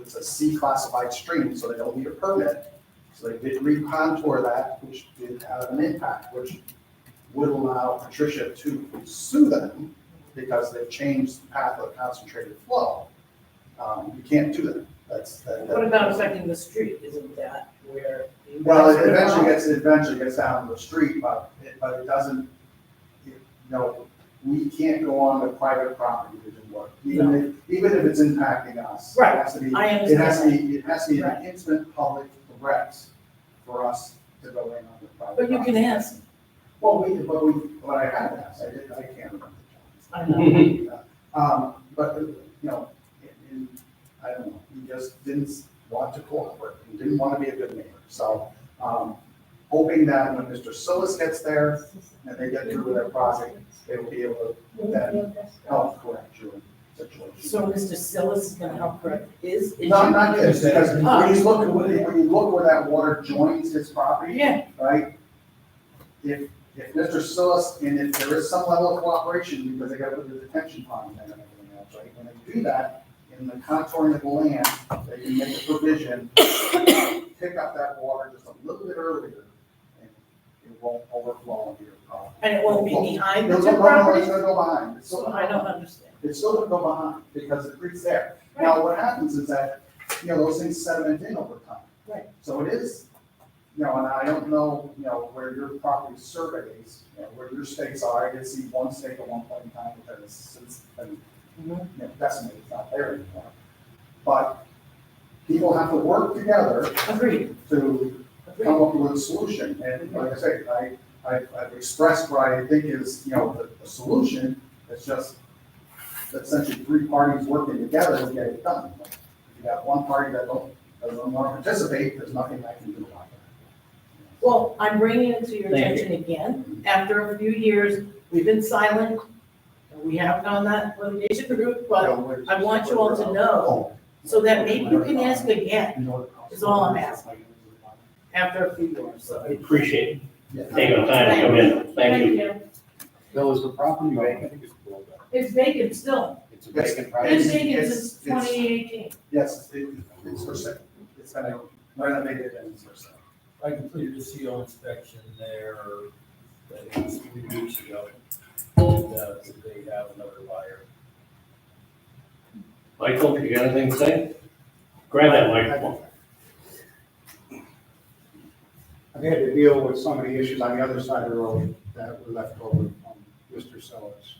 it's a C classified stream, so they don't need a permit. So they did recontour that, which did have an impact, which would allow Patricia to sue them because they've changed the path of concentrated flow. You can't do that. What about affecting the street, isn't that where? you Well, guys it are eventually gets down to the street, but it doesn't, we can't go on to private property to do work, even if it's impacting us. Right, It has to be, I it has to understand be, it has to be an Right. intimate public threat for us to go in on the private. But you can property. ask, But I had asked, I can't remember. I know. But, I don't know, he just didn't want to cooperate, he didn't want to be a good neighbor. So, hoping that when Mr. Sillis gets there and they get through with their project, they will be able to then help correct your situation. So Mr. Sillis is gonna help correct his issue? Not this, because when you look where that water joins his property, Yeah, right? If Mr. Sillis, and if there is some level of cooperation, because they gotta put the detention pond in and everything else, right? When they do that, in the contouring of the land, they can make a provision, pick up that water just a little bit earlier, and it won't overflow into your property. and it won't be behind the No, two no, no, properties? it's gonna go behind. It's still So gonna I go don't behind. understand. It's still gonna go behind, because the creek's there. Now, what happens is that, those things sediment in over time. Right. So it is, and I don't know, where your property surveys, where your stakes are. I did see one stake at one point in time, but that has since been, decimated, it's not there anymore. But people have to work together Agreed, to agreed. come up with a solution. And like I say, I've expressed what I think is, the solution. It's just essentially 3 parties working together to get it done. If you have one party that doesn't want to participate, there's nothing I can do about that. Well, I'm bringing it to your Thank you. attention again. After a few years, we've been silent. We haven't gone that litigation route, but I want you all to know, so that maybe you can ask again, is all I'm asking, after a few years. I appreciate Yeah. taking the time to come in. Thank you. Bill, is the property vacant? It's vacant still. It's a Yes. vacant It's property? vacant since It's- 2018. Yes, it's for sale. It's been renovated and it's for sale. I completed a CO inspection there, I think it was 3 weeks ago. And, they have another buyer. Michael, you got anything to say? Grab that microphone. I've had to deal with some of the issues on the other side of the road that were left over from Mr. Sellers.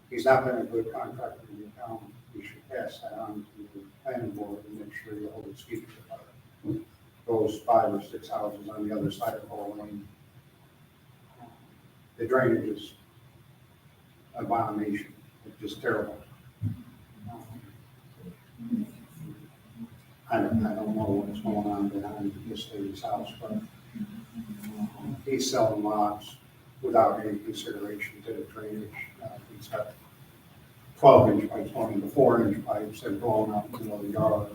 He's not been a good contractor in the town. We should pass that on to the planning board and make sure you hold his feet to the fire. Those 5 or 6 houses on the other side of Hall Lane. The drainage is abomination. It's just terrible. I don't know what's going on behind this lady's house, but he's selling lots without any consideration to the drainage. He's got 12-inch by 20, the 4-inch pipes that are blowing out in the yard.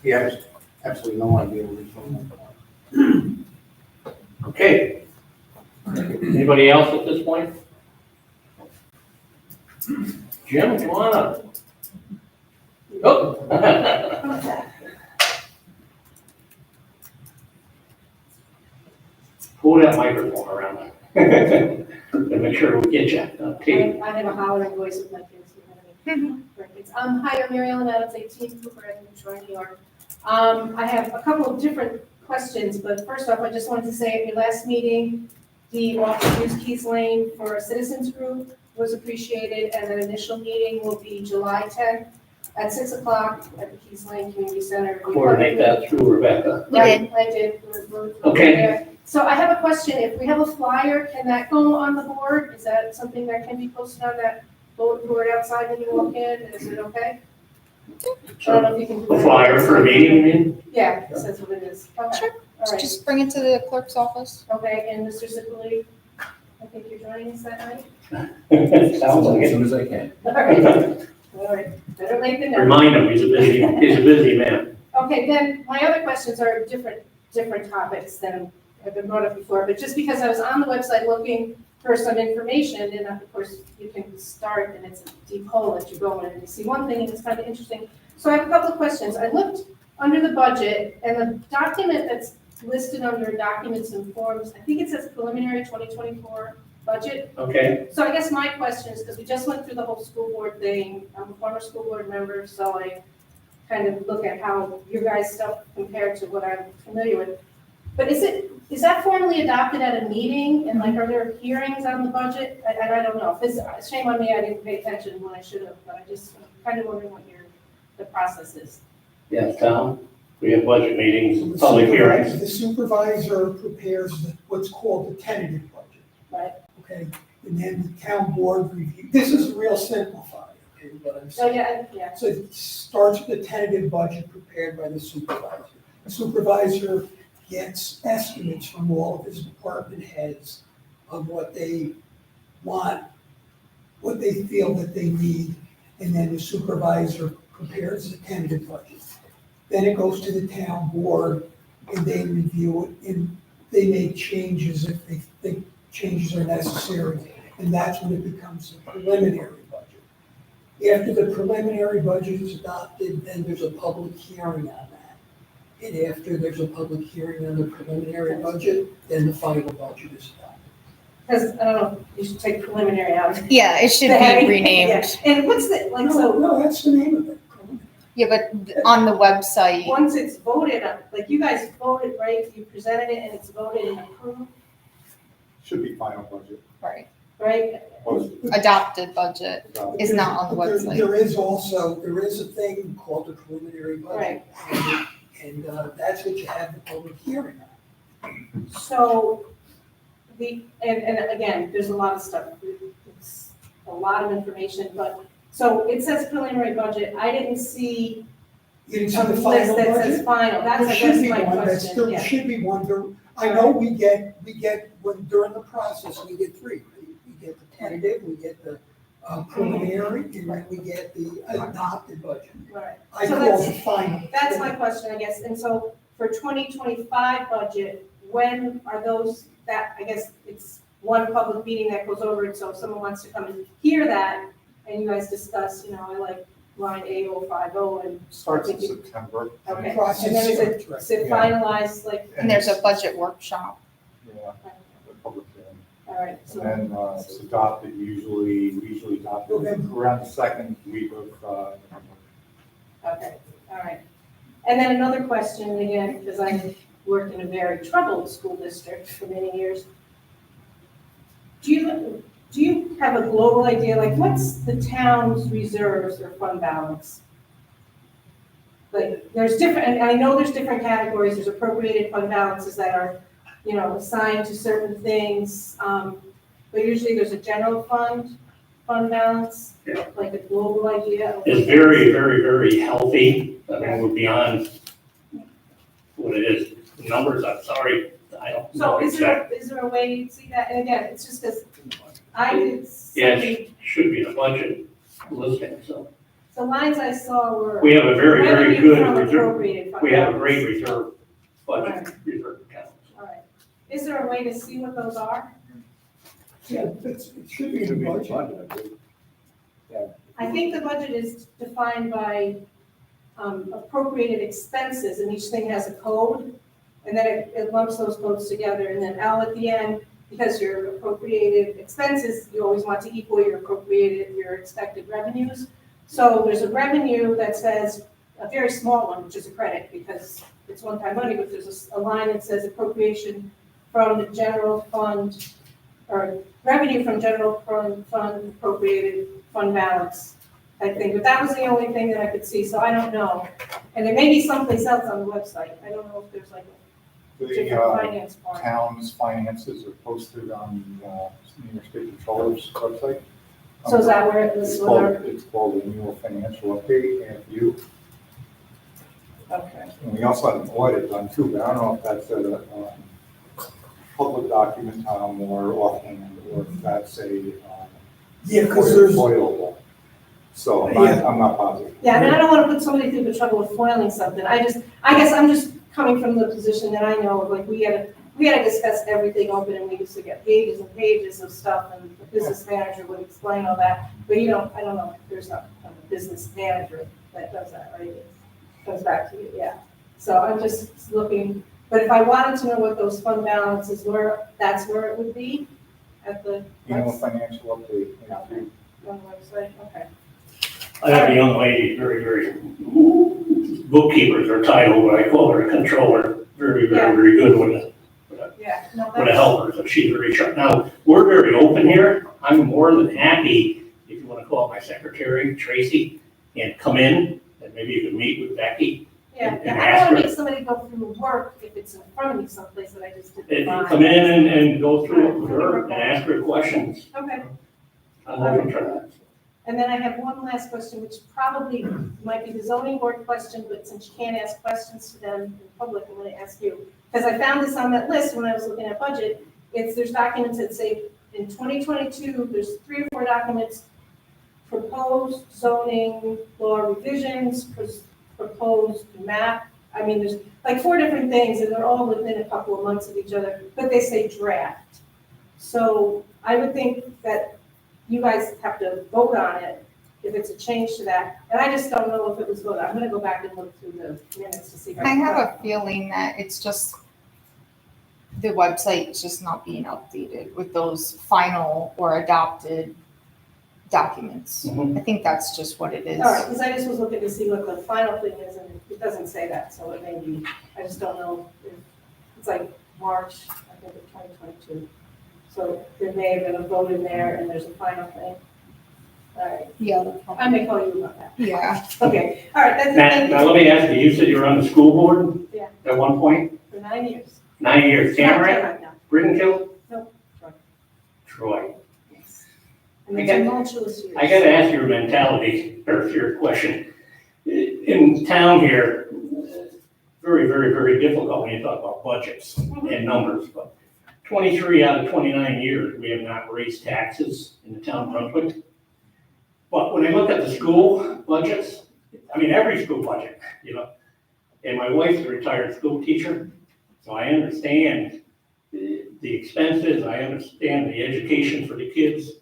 He has absolutely no idea what he's doing. Okay. Anybody else at this point? Jim, come on up. Oh. Pull that microphone around. And make sure we get you on tape. I have a howling voice with my kids. Perfect. Hi, I'm Mary Ellen Adams, 18 Cooper Avenue, Troy, New York. I have a couple of different questions, but first off, I just wanted to say at your last meeting, the offer to use Keys Lane for a citizens group was appreciated, and an initial meeting will be July 10th at 6 o'clock at the Keys Lane Community Center. Coordinate that through Rebecca. We did. I did. We're Okay. there. So I have a question. If we have a flyer, can that go on the board? Is that something that can be posted on that bulletin board outside when you walk in? Is it okay? I don't know if you can do A that. flyer for a meeting, you mean? Yeah, that's what it is. Okay. Sure. All right. Just bring it to the clerk's office. Okay, and Mr. Sipoli, I think you're joining us that night? Sounds like As it. soon as I can. All right. All right. Better late than never. Remind him, he's a busy man. Okay, then my other questions are different topics than have been brought up before, but just because I was on the website looking for some information, and of course, you can start, and it's a deep hole that you go in, and you see one thing, and it's kind of interesting. So I have a couple of questions. I looked under the budget, and the document that's listed under documents and forms, I think it says preliminary 2024 budget. Okay, So I guess my question is, because we just went through the whole school board thing, I'm a former school board member, so I kind of look at how your guys' stuff compared to what I'm familiar with. But is that formally adopted at a meeting, and like, are there hearings on the budget? I don't know, shame on me, I didn't pay attention when I should have, but I'm kind of wondering what the process is. yeah, Tom, we have budget So meetings, the public supervisor- hearings. The supervisor prepares what's called the tentative budget. Right. Okay, and then the town board review, this is real simplified, okay, but I'm So, saying. yeah, So it starts with the tentative budget prepared by the supervisor. The supervisor gets estimates from all of his department heads of what they want, what they feel that they need, and then the supervisor prepares the tentative budget. Then it goes to the town board, and they review it, and they make changes if they think changes are necessary, and that's when it becomes the preliminary budget. After the preliminary budget is adopted, then there's a public hearing on that. And after there's a public hearing on the preliminary budget, then the final budget is adopted. because I don't know, you should take preliminary out. Yeah, it should The heading, be renamed. yeah. And what's the, like, so, No, that's the name of it. Yeah, but on the website, once it's voted on, like, you guys voted, right? You presented it and it's voted and approved, Should be final budget. right, right? adopted budget is not on the But website. there is a thing called the preliminary budget. Right. And that's what you have the public hearing on. So, and again, there's a lot of stuff, it's a lot of information, but, so it says preliminary budget, I didn't see You didn't see a the list final that says budget? final, that's, There I should guess, be my one, question, there yeah. should be one, I know we get, when, during the process, we get three, right? We get the tentative, we get the preliminary, and then we get the adopted budget. Right. I So call that's- it final. That's my question, I guess, and so for 2025 budget, when are those, that, I guess it's one public meeting that goes over it, so if someone wants to come and hear that, and you guys discuss, you know, I like line 8050 and, Starts in September. okay. Process And then is starts, right. is it finalized, like, And there's a budget workshop. Yeah, the public hearing. all right, And so, then it's adopted we usually adopt it November. around the second week of November. okay, all right. And then another question, again, because I worked in a very troubled school district for many years. Do you have a global idea, like what's the town's reserves or fund balance? Like, there's different, and I know there's different categories, there's appropriated fund balances that are, you know, assigned to certain things. But usually there's a general fund balance, Yeah. like a global idea. of- It's very, very, very healthy. I mean, we're beyond what it is. The numbers, I'm sorry, I don't know So is exactly. there a way you see that? And again, it's just because I did Yeah, something, it should be in the budget listing, so. the lines I saw were. We have a very, very revenue good from reserve. appropriated fund We have a balance. great reserve budget, reserve account. All right. Is there a way to see what those are? Yeah, it should be in the budget. I think the budget is defined by appropriated expenses, and each thing has a code, and then it lumps those codes together, and then Al at the end, because your appropriated expenses, you always want to equal your expected revenues. So there's a revenue that says, a very small one, which is a credit because it's one-time money, but there's a line that says appropriation from the general fund, or revenue from general fund appropriated fund balance, I think. But that was the only thing that I could see, so I don't know. And there may be someplace else on the website. I don't know if there's like a different The finance part. town's finances are posted on New York State Controller's website. So is that where it was? It's called the annual financial update, AFU. Okay. And we also had an audit done too, but I don't know if that's a public document, Tom, or offhand, or if that's a Yeah, because there's, foilable. So I'm not positive. Yeah, I mean, I don't want to put somebody through the trouble of foiling something. I guess I'm just coming from the position that I know of, like, we had to discuss everything open, and we used to get pages and pages of stuff, and the business manager would explain all that. But I don't know, there's not a business manager that does that, right? It comes back to you, yeah. So I'm just looking, but if I wanted to know what those fund balances were, that's where it would be, at the Annual website, financial update, AFU. on the website, okay. I have a young lady, very bookkeepers are title, but I call her a controller, very good with Yeah, no, with a that's, helper, so she's very sharp. Now, we're very open here. I'm more than happy, if you want to call it my secretary, Tracy, and come in, and maybe you could meet with Becky. yeah, and I ask don't want her. to make somebody go through work if it's in front of me someplace that I just didn't find. Come in and go through it with her and ask her questions. Okay, I'm open for that. and then I have one last question, which probably might be the zoning board question, but since you can't ask questions to them in public, I'm gonna ask you. Because I found this on that list when I was looking at budget, there's documents that say, in 2022, there's 3 or 4 documents, proposed zoning law revisions, proposed map. I mean, there's like 4 different things, and they're all within a couple of months of each other, but they say draft. So I would think that you guys have to vote on it if it's a change to that. And I just don't know if it was voted. I'm gonna go back and look through the minutes to see if I I can. have a feeling that it's just, the website's just not being updated with those final or adopted documents. Mhm. I think that's just what it is. All right, because I just was looking to see what the final thing is, and it doesn't say that, so it may be, I just don't know if, it's like March, I think, of 2022. So there may have been a vote in there, and there's a final thing. All right, Yeah. I may call you about that. Yeah. Okay, all right, that's Now, it, now let me ask you, you said you were on the school board? Yeah. At one point, for 9 years. 9 years, Not Tamarack, right now. Brittenkill? Nope, Troy. Troy. Yes. And I the got- tumultuous years. I gotta ask your mentality, or your question. In town here, very difficult when you talk about budgets and numbers, but 23 out of 29 years, we have not raised taxes in the town of Brunswick. But when I look at the school budgets, I mean, every school budget, and my wife's a retired school teacher, so I understand the expenses, I understand the education for the kids,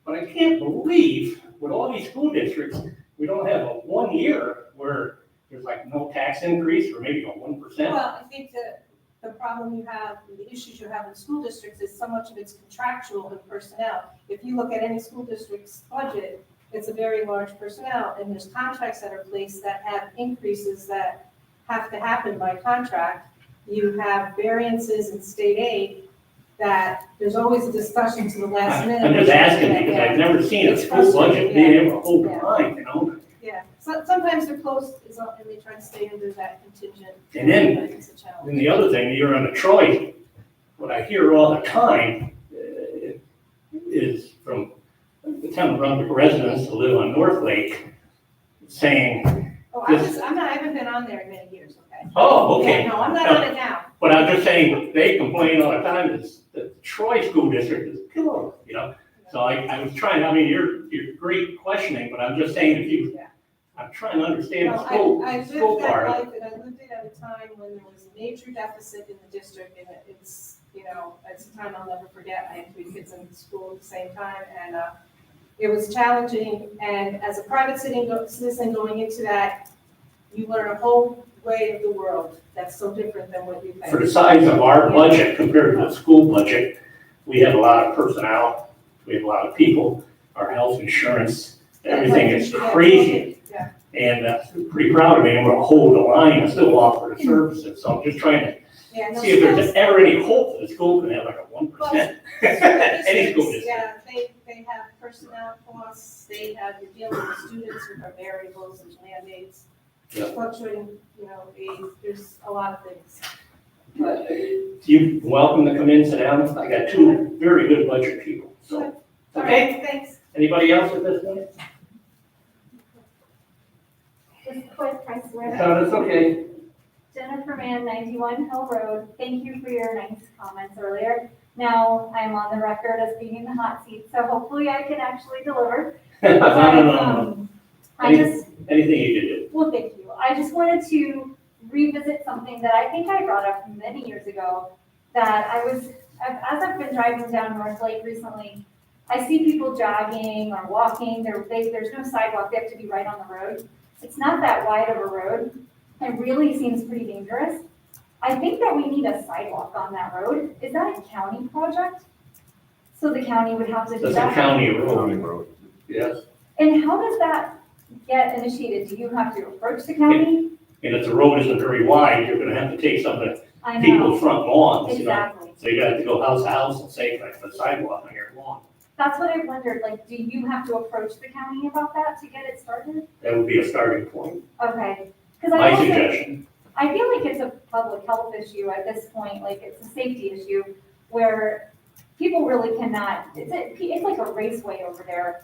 but I can't believe with all these school districts, we don't have a 1 year where there's like no tax increase or maybe a 1%. Well, I think that the problem you have, and the issues you have in school districts is so much of it's contractual and personnel. If you look at any school district's budget, it's a very large personnel, and there's contracts that are placed that have increases that have to happen by contract. You have variances in state aid that there's always a discussion to the last minute. I'm just asking because I've never seen a It's school budget frustrating, being yeah. able to hold the Yeah. line. Yeah, so sometimes they're close, and they try to stay under that contingent. And then- but it's a challenge. And the other thing, you're on Detroit, what I hear all the time is from the town of Brunswick residents who live on North Lake saying, Oh, I haven't been on there in many years, okay? oh, okay. Yeah, no, I'm not on it now. But I'm just saying, they complain all the time, is the Troy School District is killing them, So I was trying, I mean, you're great questioning, but I'm just saying if you, Yeah. I'm trying to understand the No, school, I school lived that part. life, and I lived it at a time when there was a major deficit in the district, and it's a time I'll never forget. I had 3 kids in school at the same time, and it was challenging, and as a private citizen going into that, you learn a whole way of the world that's so different than what you think. For the size of our budget compared to the school budget, we have a lot of personnel, we have a lot of people, our health insurance, everything is crazy. Yeah. And pretty proud of being able to hold the line and still offer the services. So I'm just trying to Yeah, no, see if there's schools- ever any hope that the school can have like a 1%. Any school district. Yeah, they have personnel costs, they have, you're dealing with students who are variables and mandates, Yeah. fluctuating, age, there's a lot of things. But, You're welcome to come in, sit down. I got two very good budget people, so. all Okay, right, thanks. anybody else at this point? Just quick, I swear. No, that's okay. Jennifer Mann, 91 Hill Road. Thank you for your nice comments earlier. Now I'm on the record as being in the hot seat, so hopefully I can actually deliver. No. I just, Anything you can do. well, thank you. I just wanted to revisit something that I think I brought up many years ago, that as I've been driving down North Lake recently, I see people jogging or walking. There's no sidewalk. They have to be right on the road. It's not that wide of a road. It really seems pretty dangerous. I think that we need a sidewalk on that road. Is that a county project? So the county would have to do That's that? a county road. Yes, And how does that get initiated? Do you have to approach the county? and if the road isn't very wide, you're gonna have to take some of I the people's know, front lawns, you know? exactly. So you got to go house to house and say, like, the sidewalk on your lawn. That's what I wondered, like, do you have to approach the county about that to get it started? That would be a starting point. Okay. Because I My also, suggestion. I feel like it's a public health issue at this point, like it's a safety issue where people really cannot, it's like a raceway over there.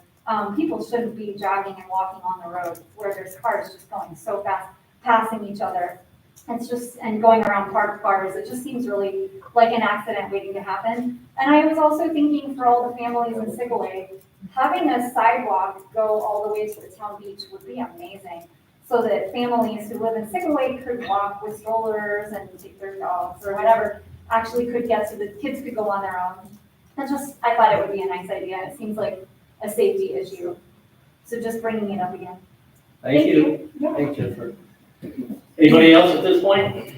People shouldn't be jogging and walking on the road where there's cars just going so fast, passing each other. It's just, and going around parked cars, it just seems really like an accident waiting to happen. And I was also thinking for all the families in Sigaway, having a sidewalk go all the way to the town beach would be amazing. So that families who live in Sigaway could walk with strollers and take their dogs or whatever, actually could get to the kids could go on their own. I thought it would be a nice idea. It seems like a safety issue. So just bringing it up again. Thank you. Yeah. Thanks, Jennifer. Anybody else at this point?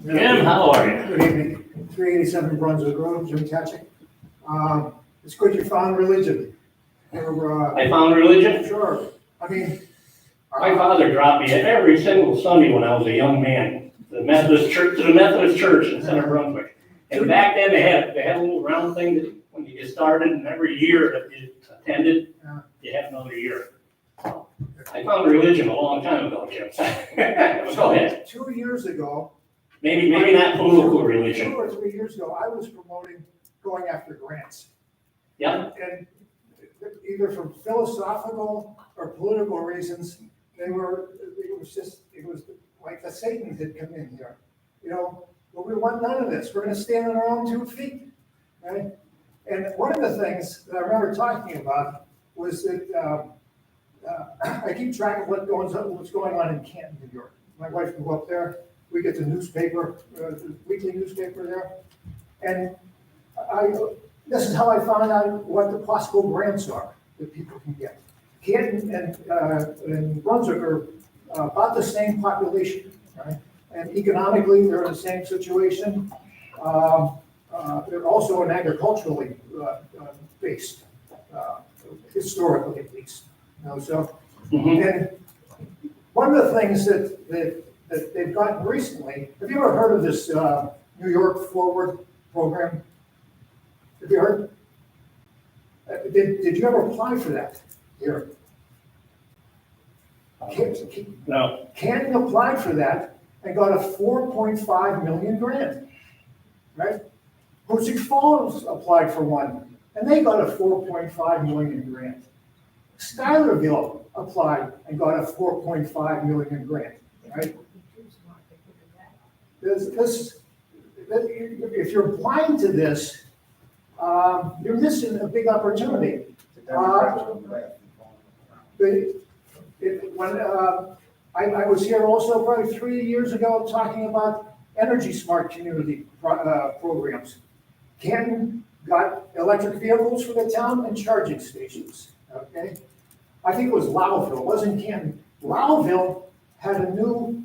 Jim, how are you? Good evening. 387 Brunswick Road, Jim Tatchik. It's good you found religion. I found religion. Sure. I mean. My father dropped me every single Sunday when I was a young man, to the Methodist church in Center Brunswick. And back then, they had a little round thing that when you get started, and every year that you attended, you had another year. So, I found religion a long time ago, Jim. Go ahead. 2 years ago. Maybe not political religion. 2 or 3 years ago, I was promoting going after grants. Yeah. And either for philosophical or political reasons, it was like the Satan had come in here, but we want none of this. We're gonna stand on our own 2 feet, right? And one of the things that I remember talking about was that, I keep track of what's going on in Canton, New York. My wife grew up there. We get the newspaper, the weekly newspaper there. And this is how I found out what the possible grants are that people can get. Canton and Brunswick are about the same population, right? And economically, they're in the same situation. They're also an agriculturally based, historically at least. And one of the things that they've gotten recently, have you ever heard of this New York Forward program? Have you heard? Did you ever apply for that here? No. Canton applied for that and got a 4.5 million grant, right? Hoosick Falls applied for one, and they got a 4.5 million grant. Schuylerville applied and got a 4.5 million grant, right? If you're applying to this, you're missing a big opportunity. When I was here also probably 3 years ago talking about energy smart community programs. Canton got electric vehicles for the town and charging stations, okay? I think it was Lowville, it wasn't Canton. Lowville had a new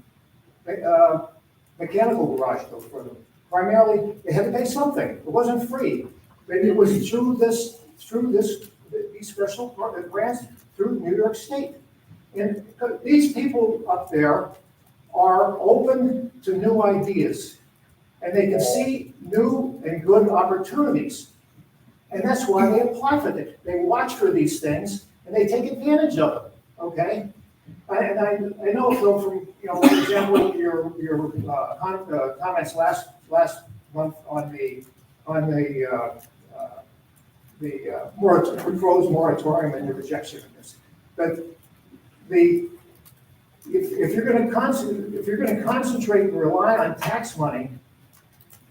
mechanical garage built for them, primarily, they had to pay something. It wasn't free. Maybe it was through these special grants through New York State. And these people up there are open to new ideas, and they can see new and good opportunities. And that's why they apply for it. They watch for these things, and they take advantage of them, okay? And I know, Phil, from, for example, your comments last month on the proposed moratorium and your rejection of this. But if you're going to concentrate and rely on tax money,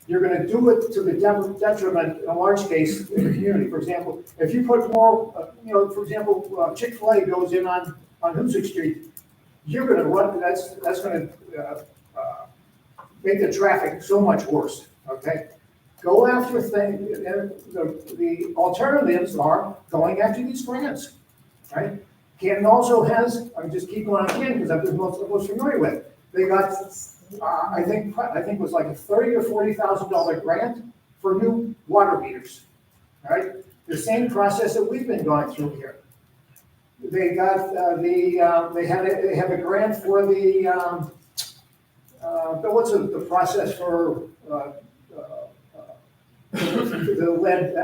you're going to do it to the detriment, in a large case, in the community. For example, if you put more, for example, Chick-fil-A goes in on Hoosick Street, you're going to run. That's going to make the traffic so much worse. Okay, go after things. The alternatives are going after these grants, right? Canton also has. I'm just keep going on Canton because I'm the most familiar with. They got, I think it was like a $30,000 or $40,000 grant for new water meters, right? The same process that we've been going through here. They got they have a grant for the what's the process for the lead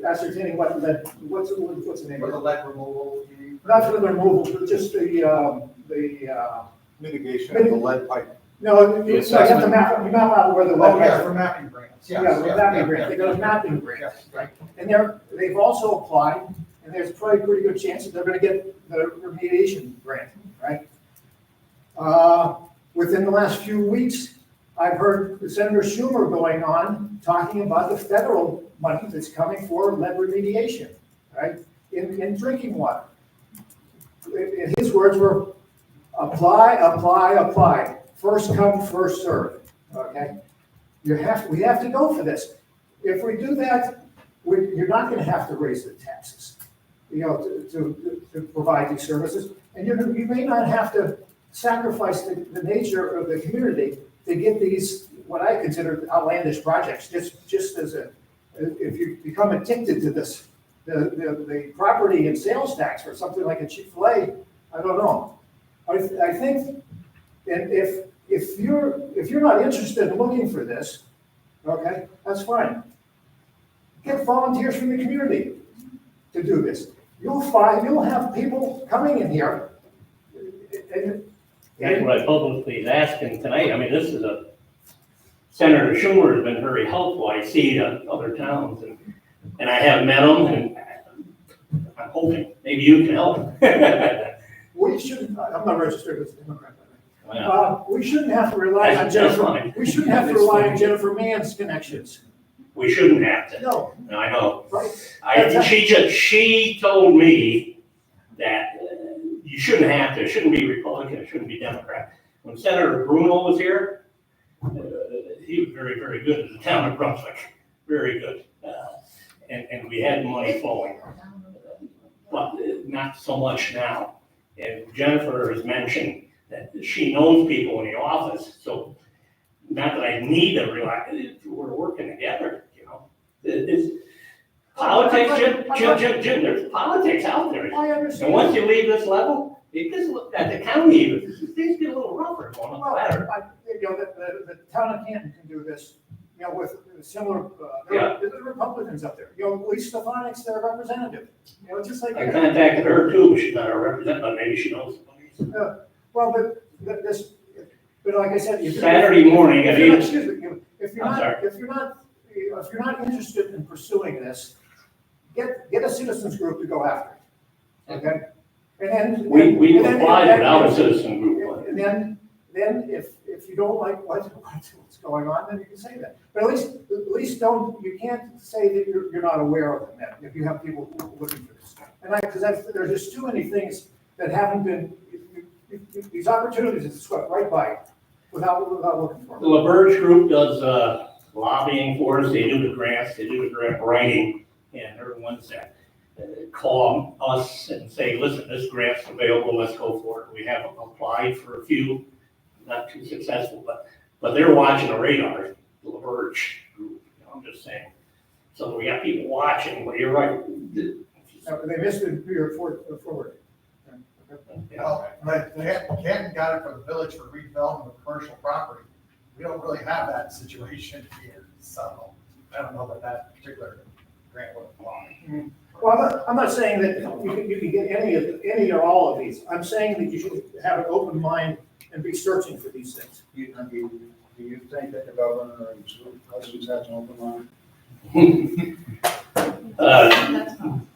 ascertaining what lead, what's the name? For the lead removal, Not for the removal, but just the mitigation of the lead pipe. No, you have to map out where the lead. Oh, yeah, for mapping grants, yes. Yeah, the mapping grant, they got a mapping grant, right? And they've also applied, and there's probably a pretty good chance that they're gonna get the remediation grant, right? Within the last few weeks, I've heard Senator Schumer going on, talking about the federal money that's coming for lead remediation, right? In drinking water. And his words were, apply, apply, apply. First come, first serve, okay? We have to go for this. If we do that, you're not gonna have to raise the taxes, to provide these services. And you may not have to sacrifice the nature of the community to get these, what I consider outlandish projects, just as if you become addicted to this, the property and sales tax for something like a Chick-fil-A, I don't know. I think, and if you're not interested in looking for this, okay, that's fine. Get volunteers from the community to do this. You'll have people coming in here. That's what I publicly is asking tonight. I mean, this is Senator Schumer has been very helpful. I see other towns and I have met them and I'm hoping maybe you can help. We shouldn't, I'm not registered as a Democrat. Well, We shouldn't have to rely on That's Jennifer. fine. We shouldn't have to rely on Jennifer Mann's connections. we shouldn't have to. No, I know. right? She told me that you shouldn't have to, it shouldn't be Republican, it shouldn't be Democrat. When Senator Bruno was here, he was very, very good in the town of Brunswick, very good. And we had money flowing, but not so much now. And Jennifer has mentioned that she knows people in the office, so not that I need to rely, we're working together, It's politics, Jim, there's politics out there. I And understand. once you leave this level, you just look at the county, things get a little rougher going on Well, better. the town of Canton can do this, with similar, Yeah. there's Republicans up there. Lisa Stefanik's their representative, just like. I contacted her too, she's not our representative, but maybe she knows somebody. Well, but like I said. if you're- Saturday morning at if you're not- 8. Excuse me, if you're I'm not, sorry. if you're not interested in pursuing this, get a citizens group to go after it, okay? And then. We and then- applied and then- without a citizen group. And then if you don't like what's going on, then you can say that. But at least you can't say that you're not aware of them then, if you have people looking for this. And because there's just too many things that haven't been, these opportunities have swept right by without looking for The them. LaBerge Group does lobbying for us, they do the grants, they do the grant writing, and they're the ones that call us and say, listen, this grant's available, let's go for it. We have applied for a few, not too successful, but they're watching the radar. LaVerge group, I'm just saying. So we got people watching, but you're right. They missed it here forward. Well, they hadn't got it for the village for redevelopment of commercial property. We don't really have that situation here, so I don't know that particular grant would apply. Well, I'm not saying that you can get any or all of these. I'm saying that you should have an open mind and be searching for these things. Do you think that the governor or us has an open mind?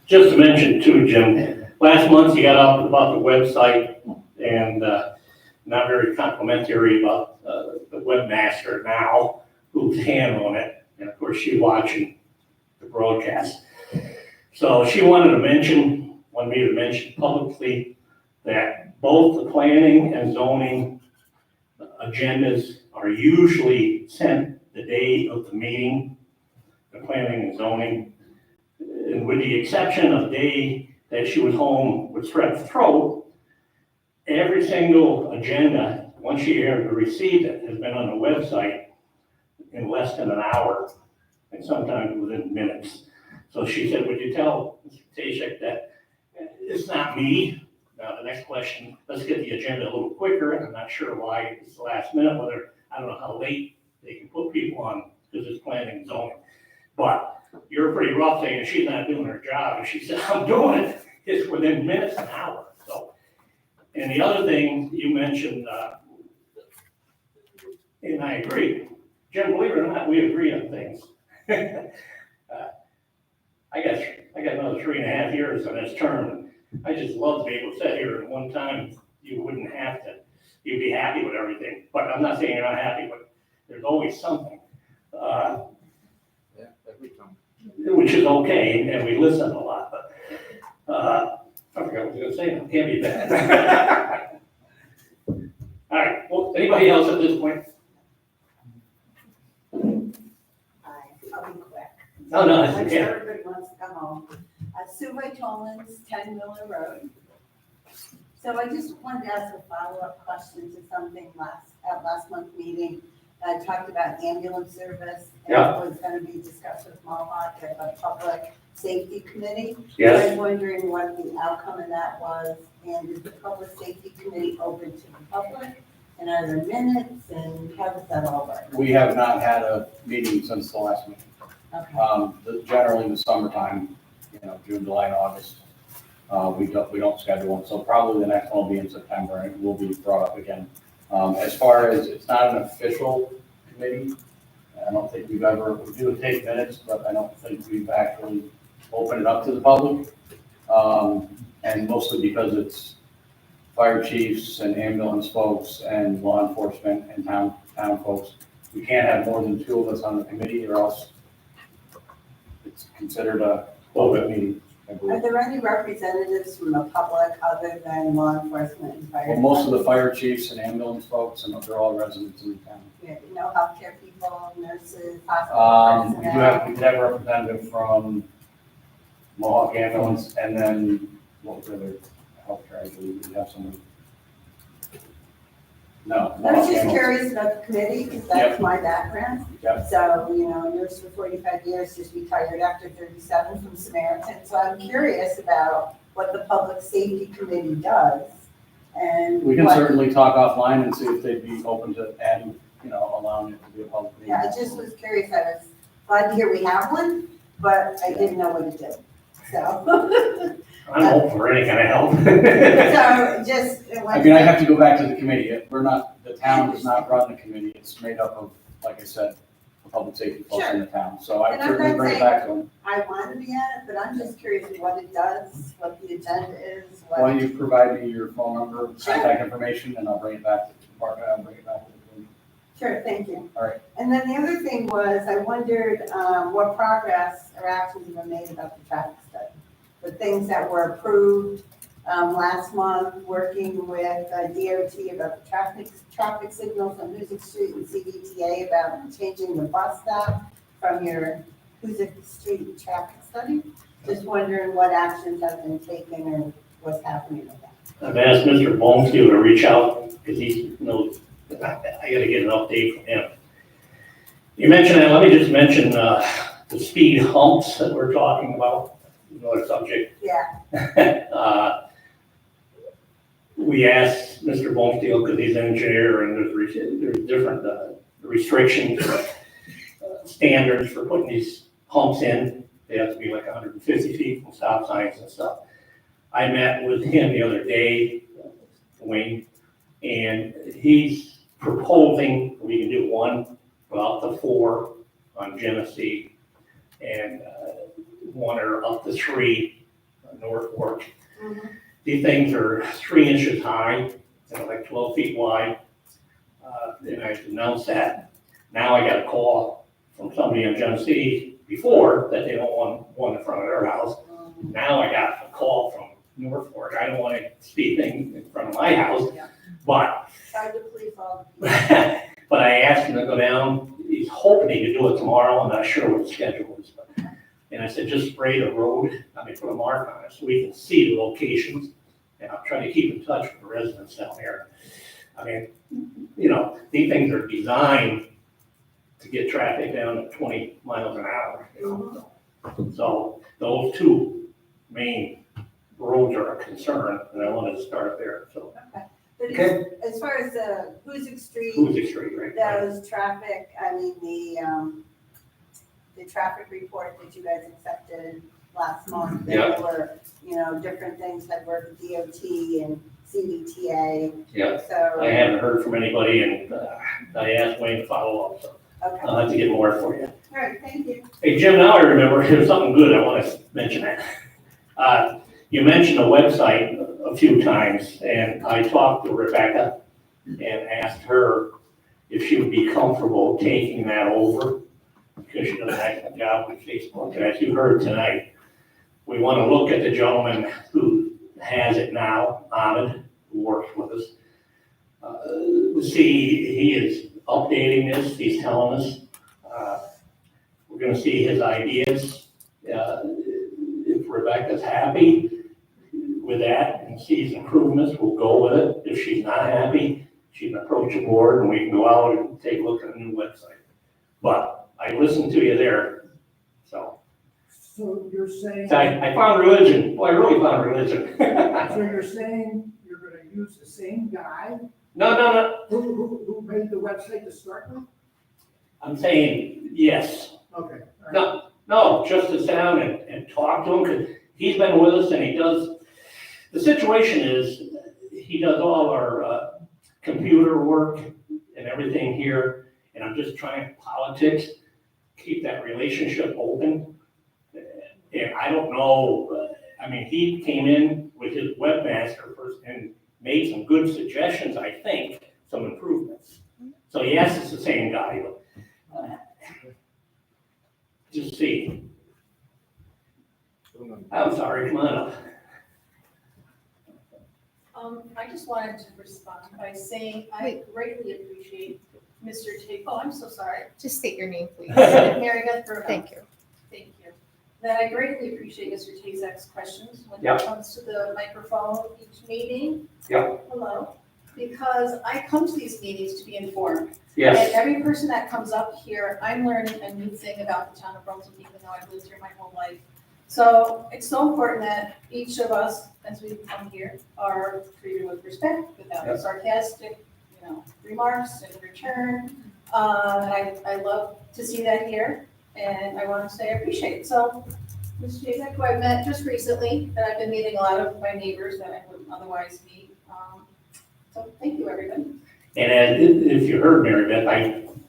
Just to mention too, Jim, last month you got out about the website and not very complimentary about the webmaster now who's handling it. And of course, she's watching the broadcast. So she wanted me to mention publicly that both the planning and zoning agendas are usually sent the day of the meeting, the planning and zoning. And with the exception of the day that she was home with strep throat, every single agenda, once she received it, has been on the website in less than an hour, and sometimes within minutes. So she said, would you tell Mr. Tashek that it's not me? Now, the next question, let's get the agenda a little quicker, and I'm not sure why it's the last minute, I don't know how late they can put people on, because it's planning and zoning. But you're pretty rough saying she's not doing her job, and she said, I'm doing it, it's within minutes, an hour, so. And the other thing you mentioned, and I agree, Jim, believe it or not, we agree on things. I got another 3.5 years on this term. I just love to be able to sit here at one time. You wouldn't have to. You'd be happy with everything. But I'm not saying you're not happy, but there's always something. Yeah, every time. Which is okay, and we listen a lot. But I forgot what I was going to say. It can't be bad. All right. Well, anybody else at this point? I'll be quick. Oh, no, that's I'm okay. sure everybody wants to come home. Sue Tolan's, 10 Miller Road. So I just wanted to ask a follow-up question to something at last month's meeting. I talked about ambulance service. Yeah. And it was going to be discussed with Mohawk at the Public Safety Committee. Yes. I was wondering what the outcome of that was, and is the Public Safety Committee open to the public? And are there minutes, and how does that all work? We have not had a meeting since the last meeting. Okay. Generally the summertime, June, July, and August, we don't schedule them. So probably the next one will be in September and it will be brought up again. As far as, it's not an official committee. I don't think we do take minutes, but I don't think we've actually opened it up to the public. And mostly because it's fire chiefs and ambulance folks and law enforcement and town folks. We can't have more than 2 of us on the committee or else it's considered a open meeting, I Are believe. there any representatives from the public other than law enforcement and fire? Well, most of the fire chiefs and ambulance folks, and they're all residents in the town. Yeah, no healthcare people, nurses, hospital We do personnel? have a representative from Mohawk Ambulance, and then what was the other healthcare, I believe, we have somebody. No. I was Mohawk just Ambulance. curious about the committee, because that's Yep. my background. Yep. So, a nurse for 45 years, just retired after 37 from Samaritan. So I'm curious about what the Public Safety Committee does and We can what- certainly talk offline and see if they'd be open to adding, allowing it to be a public meeting. Yeah, I just was curious. I was glad to hear we have one, but I didn't know what it did. So, I'm open for any kind of help. so just. I mean, I have to go back to the committee. The town does not run the committee. It's made up of, like I said, the public safety folks in the town. So I And I'm certainly not bring it saying- back to them. I want to be at it, but I'm just curious what it does, what the agenda is, Why don't you provide me your phone number, Sure. contact information, and I'll bring it back to the department, I'll bring it back to the committee. Sure, thank you. All right. And then the other thing was, I wondered what progress or actions have been made about the traffic study. The things that were approved last month, working with DOT about the traffic signals on Hoosick Street and CDTA about changing the bus stop from your Hoosick Street traffic study. Just wondering what actions have been taken or what's happening with that. I've asked Mr. Bonfield to reach out, because he knows, I gotta get an update from him. You mentioned that, let me just mention, the speed humps that we're talking about, another subject. Yeah. We asked Mr. Bonesteel, because he's an engineer, and there's different restrictions, standards for putting these humps in. They have to be like 150 feet from stop signs and stuff. I met with him the other day, Wayne, and he's proposing we can do one about the 4 on Genesee, and one or up to 3 on North Fork. These things are 3 inches high and like 12 feet wide. And I announced that. Now I got a call from somebody in Genesee before that they don't want one in front of their house. Now I got a call from North Fork. I don't want a speed thing in front of my house, but Try to please all. but I asked him to go down. He's hoping he could do it tomorrow. I'm not sure what the schedule is. And I said, just spray the road. I mean, put a mark on it so we can see the locations. And I'll try to keep in touch with the residents down there. I mean, you know, these things are designed to get traffic down to 20 miles an hour. You know? So those 2 main roads are a concern, and I wanted to start there. So. But Okay. as far as the Hoosick Street, Hoosick Street, right? those traffic, I mean, the traffic report that you guys accepted last month, there were, you know, different things that work with DOT and CDTA. Yeah. So. I haven't heard from anybody, and I asked Wayne to follow up, so Okay. I'll have to get more for you. All right, thank you. Hey, Jim, now I remember, there's something good I want to mention that. You mentioned a website a few times, and I talked to Rebecca and asked her if she would be comfortable taking that over, because she does an excellent job with Facebook. And as you heard tonight, we want to look at the gentleman who has it now, Ahmed, who works with us. See, he is updating this, he's telling us. We're gonna see his ideas. If Rebecca's happy with that and sees improvements, we'll go with it. If she's not happy, she can approach the board and we can go out and take a look at a new website. But I listened to you there, so. So you're saying. I found religion, boy, I really found religion. So you're saying you're gonna use the same guy No. who made the website to start with? I'm saying yes. Okay. all right. No, just to sit down and talk to him, because he's been with us and he does, the situation is, he does all our computer work and everything here, and I'm just trying politics, keep that relationship open. And I don't know, I mean, he came in with his webmaster first and made some good suggestions, I think, some improvements. So yes, it's the same guy, but just see. I'm sorry, come on up. I just wanted to respond by saying I greatly appreciate Mr. Oh, I'm so sorry. Just state your name, please. Mary Beth Bruno. Thank you. Thank you. That I greatly appreciate Mr. Tazek's questions when Yep. it comes to the microphone each meeting. Yep. Hello. Because I come to these meetings to be informed. Yes. And every person that comes up here, I'm learning a new thing about the town of Brunswick, even though I've lived here my whole life. So it's so important that each of us, as we come here, are treated with respect, without Yep. sarcastic, remarks in return. I love to see that here, and I want to say I appreciate it. So, Mr. Jacek, who I met just recently, and I've been meeting a lot of my neighbors that I wouldn't otherwise meet. So thank you, everybody. And if you heard Mary Beth,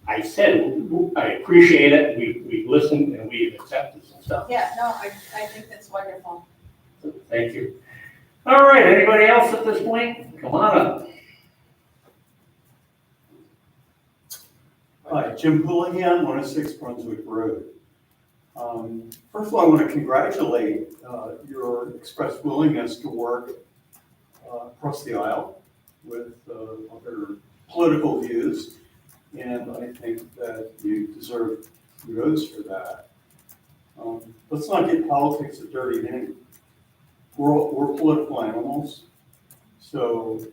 I said, I appreciate it, we've listened and we've accepted some stuff. Yeah, no, I think that's wonderful. So, thank you. All right, anybody else at this point? Come on up. Hi, Jim Houlihan, 106 Brunswick Road. First of all, I want to congratulate your expressed willingness to work across the aisle with other political views, and I think that you deserve kudos for that. Let's not get politics a dirty name. We're political animals, so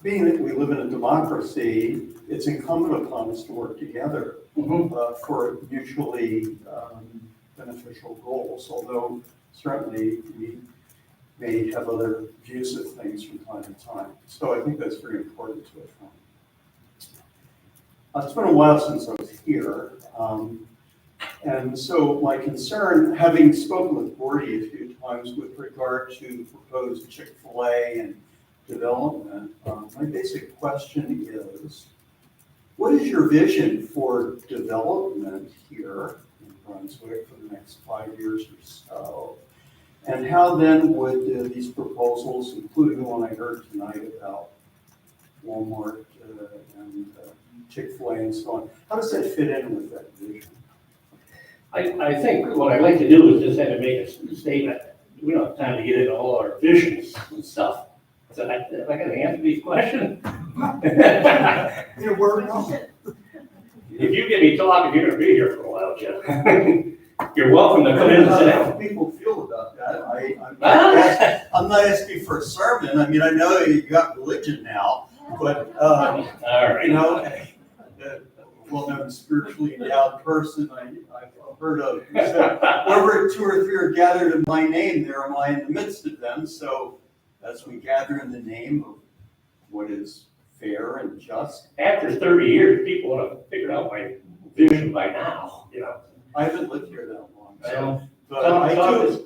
being that we live in a democracy, it's incumbent upon us to work together for mutually beneficial goals, although certainly we may have other views of things from time to time. So I think that's very important to affirm. It's been a while since I was here. And so my concern, having spoken with Gordy a few times with regard to proposed Chick-fil-A and development, my basic question is, what is your vision for development here in Brunswick for the next 5 years or so? And how then would these proposals, including the one I heard tonight about Walmart and Chick-fil-A and so on, how does that fit in with that vision? I think what I'd like to do is just have to make a statement. We don't have time to get into all our visions and stuff. So I got to answer these questions. Your word, no. If you get me talking, you're going to be here for a while, Jeff. You're welcome to come in and sit down. How people feel about that. I'm not asking for a sermon. I mean, I know you got religion now, but, All right. you know, a well-known spiritually endowed person I've heard of, who said, wherever 2 or 3 are gathered in my name, there am I in the midst of them. So as we gather in the name of what is fair and just. After 30 years, people would have figured out my vision by now, you know. I haven't lived here that long, Well, but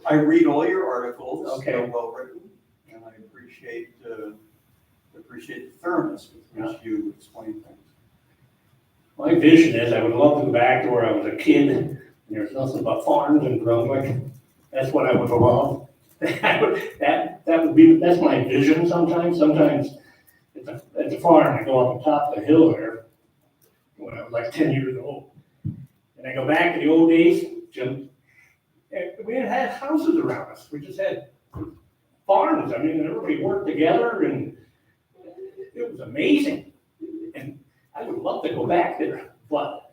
I read all your articles. Okay. They're well written, and I appreciate the thoroughness with which you explain things. My vision is I would love to go back to where I was a kid and there's nothing but farms in Brunswick. That's what I would love. That's my vision sometimes. Sometimes it's a farm. I go up the top of the hill there when I was like 10 years old. And I go back to the old days, Jim, and we didn't have houses around us. We just had farms. I mean, everybody worked together and it was amazing. And I would love to go back there, but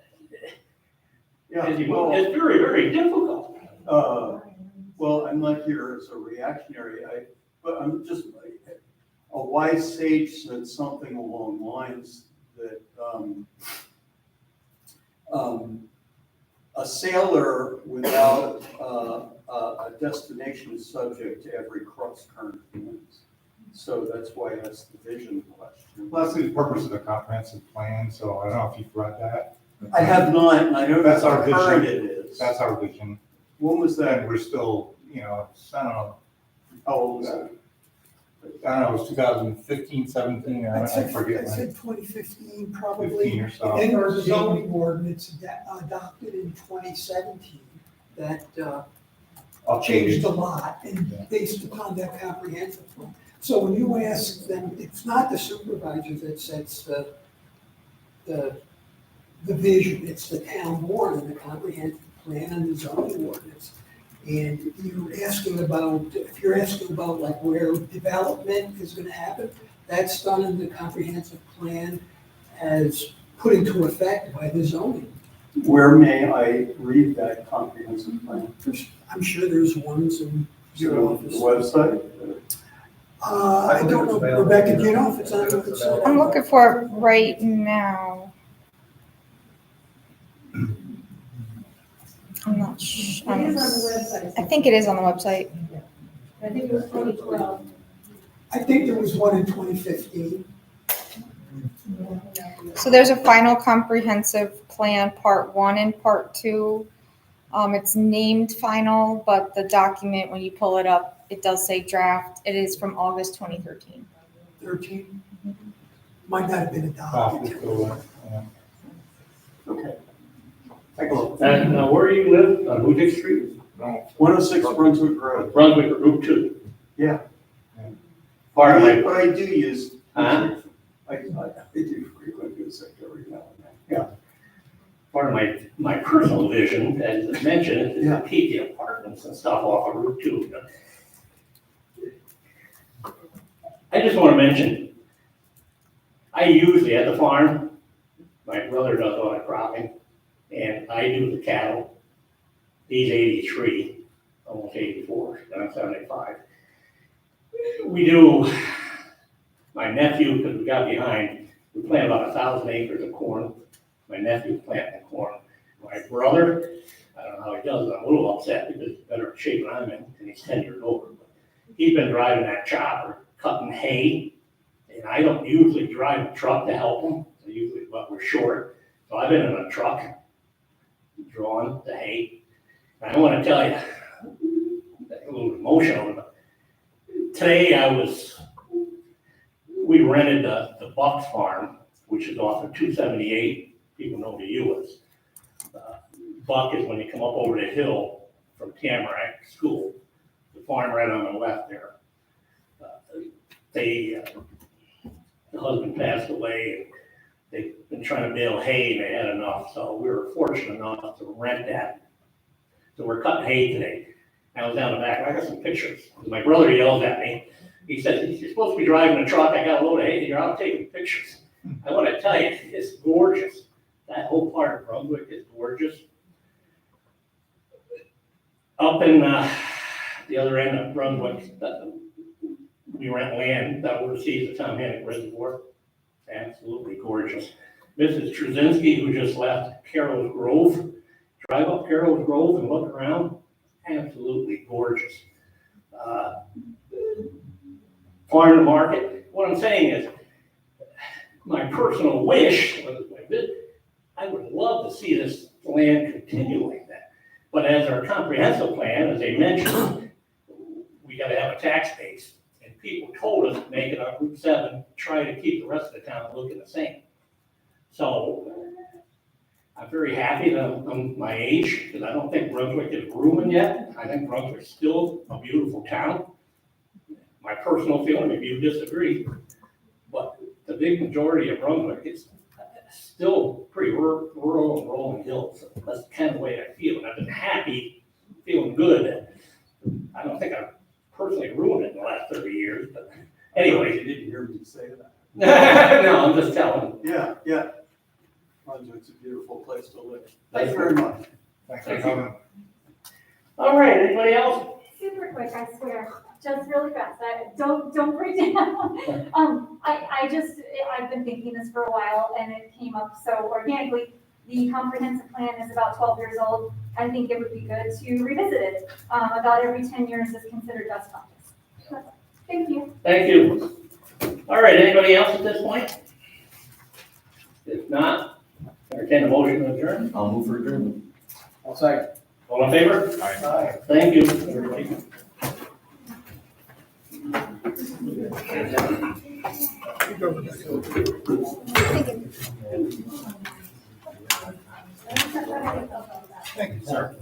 it's very, very difficult. Well, I'm not here as a reactionary, but I'm just, a wise sage said something along the lines that a sailor without a destination is subject to every cross current of winds. So that's why that's the vision question. Well, that's the purpose of the comprehensive plan, so I don't know if you've read that. I have not, and I know That's how our current vision. it is. That's our vision. When was that? And we're still, you know, I don't know, How old is it? I don't know, it was 2015, 17, I forget I when, said 2015 probably. 15 or so. And there was a zoning ordinance adopted in 2017 that changed a lot and based upon that comprehensive plan. So when you ask them, it's not the supervisor that sets the vision, it's the town board and the comprehensive plan and the zoning ordinance. And you're asking about, if you're asking about like where development is gonna happen, that's done in the comprehensive plan as put into effect by the zoning. Where may I read that comprehensive plan? I'm sure there's ones in your The office. website? I don't know, Rebecca, do you know if it's on the website? I'm looking for it right now. I'm not sure. It is on the website. I think it is on the website. I think it was 2012. I think there was one in 2015. So there's a final comprehensive plan, part 1 and part 2. It's named final, but the document, when you pull it up, it does say draft. It is from August 2013. 13? Might not have been adopted. Okay. And now where do you live? On Hudick Street? 106 Brunswick Road. Brunswick, Route 2. Yeah. Part of my, But I do use, Huh? I do frequently use it every now and then. Yeah. part of my personal vision, as I mentioned, is Yeah. to keep the apartments and stuff off of Route 2. I just want to mention, I usually at the farm, my brother does all the cropping, and I do the cattle. He's 83, almost 84, and I'm 75. My my nephew, because we got behind, we planted about 1,000 acres of corn. My nephew planted corn. My brother, I don't know how he does it, I'm a little upset because he's better shape than I'm in, and he's 10 years older. But he's been driving that chopper, cutting hay, and I don't usually drive a truck to help him, usually, but we're short. So I've been in a truck, drawing the hay. And I want to tell you, a little emotional, but today we rented the Bucks Farm, which is off of 278, people know the U.S. Buck is when you come up over the hill from Tamarack School, the farm right on the left there. The husband passed away, and they've been trying to bale hay, and they had enough, so we were fortunate enough to rent that. So we're cutting hay today. I was down the back, I got some pictures. My brother yelled at me. He said, "You're supposed to be driving a truck, I got a load of hay here, I'm taking pictures." I want to tell you, it's gorgeous. That whole part of Brunswick is gorgeous. Up in the other end of Brunswick, we rent land that oversees the Tom Hannock Reservoir. Absolutely gorgeous. Mrs. Trzynski, who just left Carroll's Grove, drive up Carroll's Grove and look around. Absolutely gorgeous. Farm to market. What I'm saying is, my personal wish, I would love to see this land continue like that. But as our comprehensive plan, as I mentioned, we got to have a tax base. And people told us to make it on Route 7, try to keep the rest of the town looking the same. So I'm very happy that I'm my age, because I don't think Brunswick is ruined yet. I think Brunswick's still a beautiful town. My personal feeling, if you disagree, but the big majority of Brunswick is still pretty rural and rolling hills. That's kind of the way I feel, and I've been happy, feeling good. I don't think I've personally ruined it in the last 30 years, but anyway. You didn't hear me say that. No, I'm just telling. Yeah, yeah. Brunswick's a beautiful place to live. Thank you very much. Thanks for coming. All right, anybody else? Super quick, I swear, just really fast, don't break down. I've been thinking this for a while and it came up so organically. The comprehensive plan is about 12 years old. I think it would be good to revisit it. About every 10 years is considered best practice. Thank you. Thank you. All right, anybody else at this point? If not, entertain a motion to adjourn. I'll move for adjournment. I'll second. All in favor? Aye. Thank you, everybody. Thank you, sir.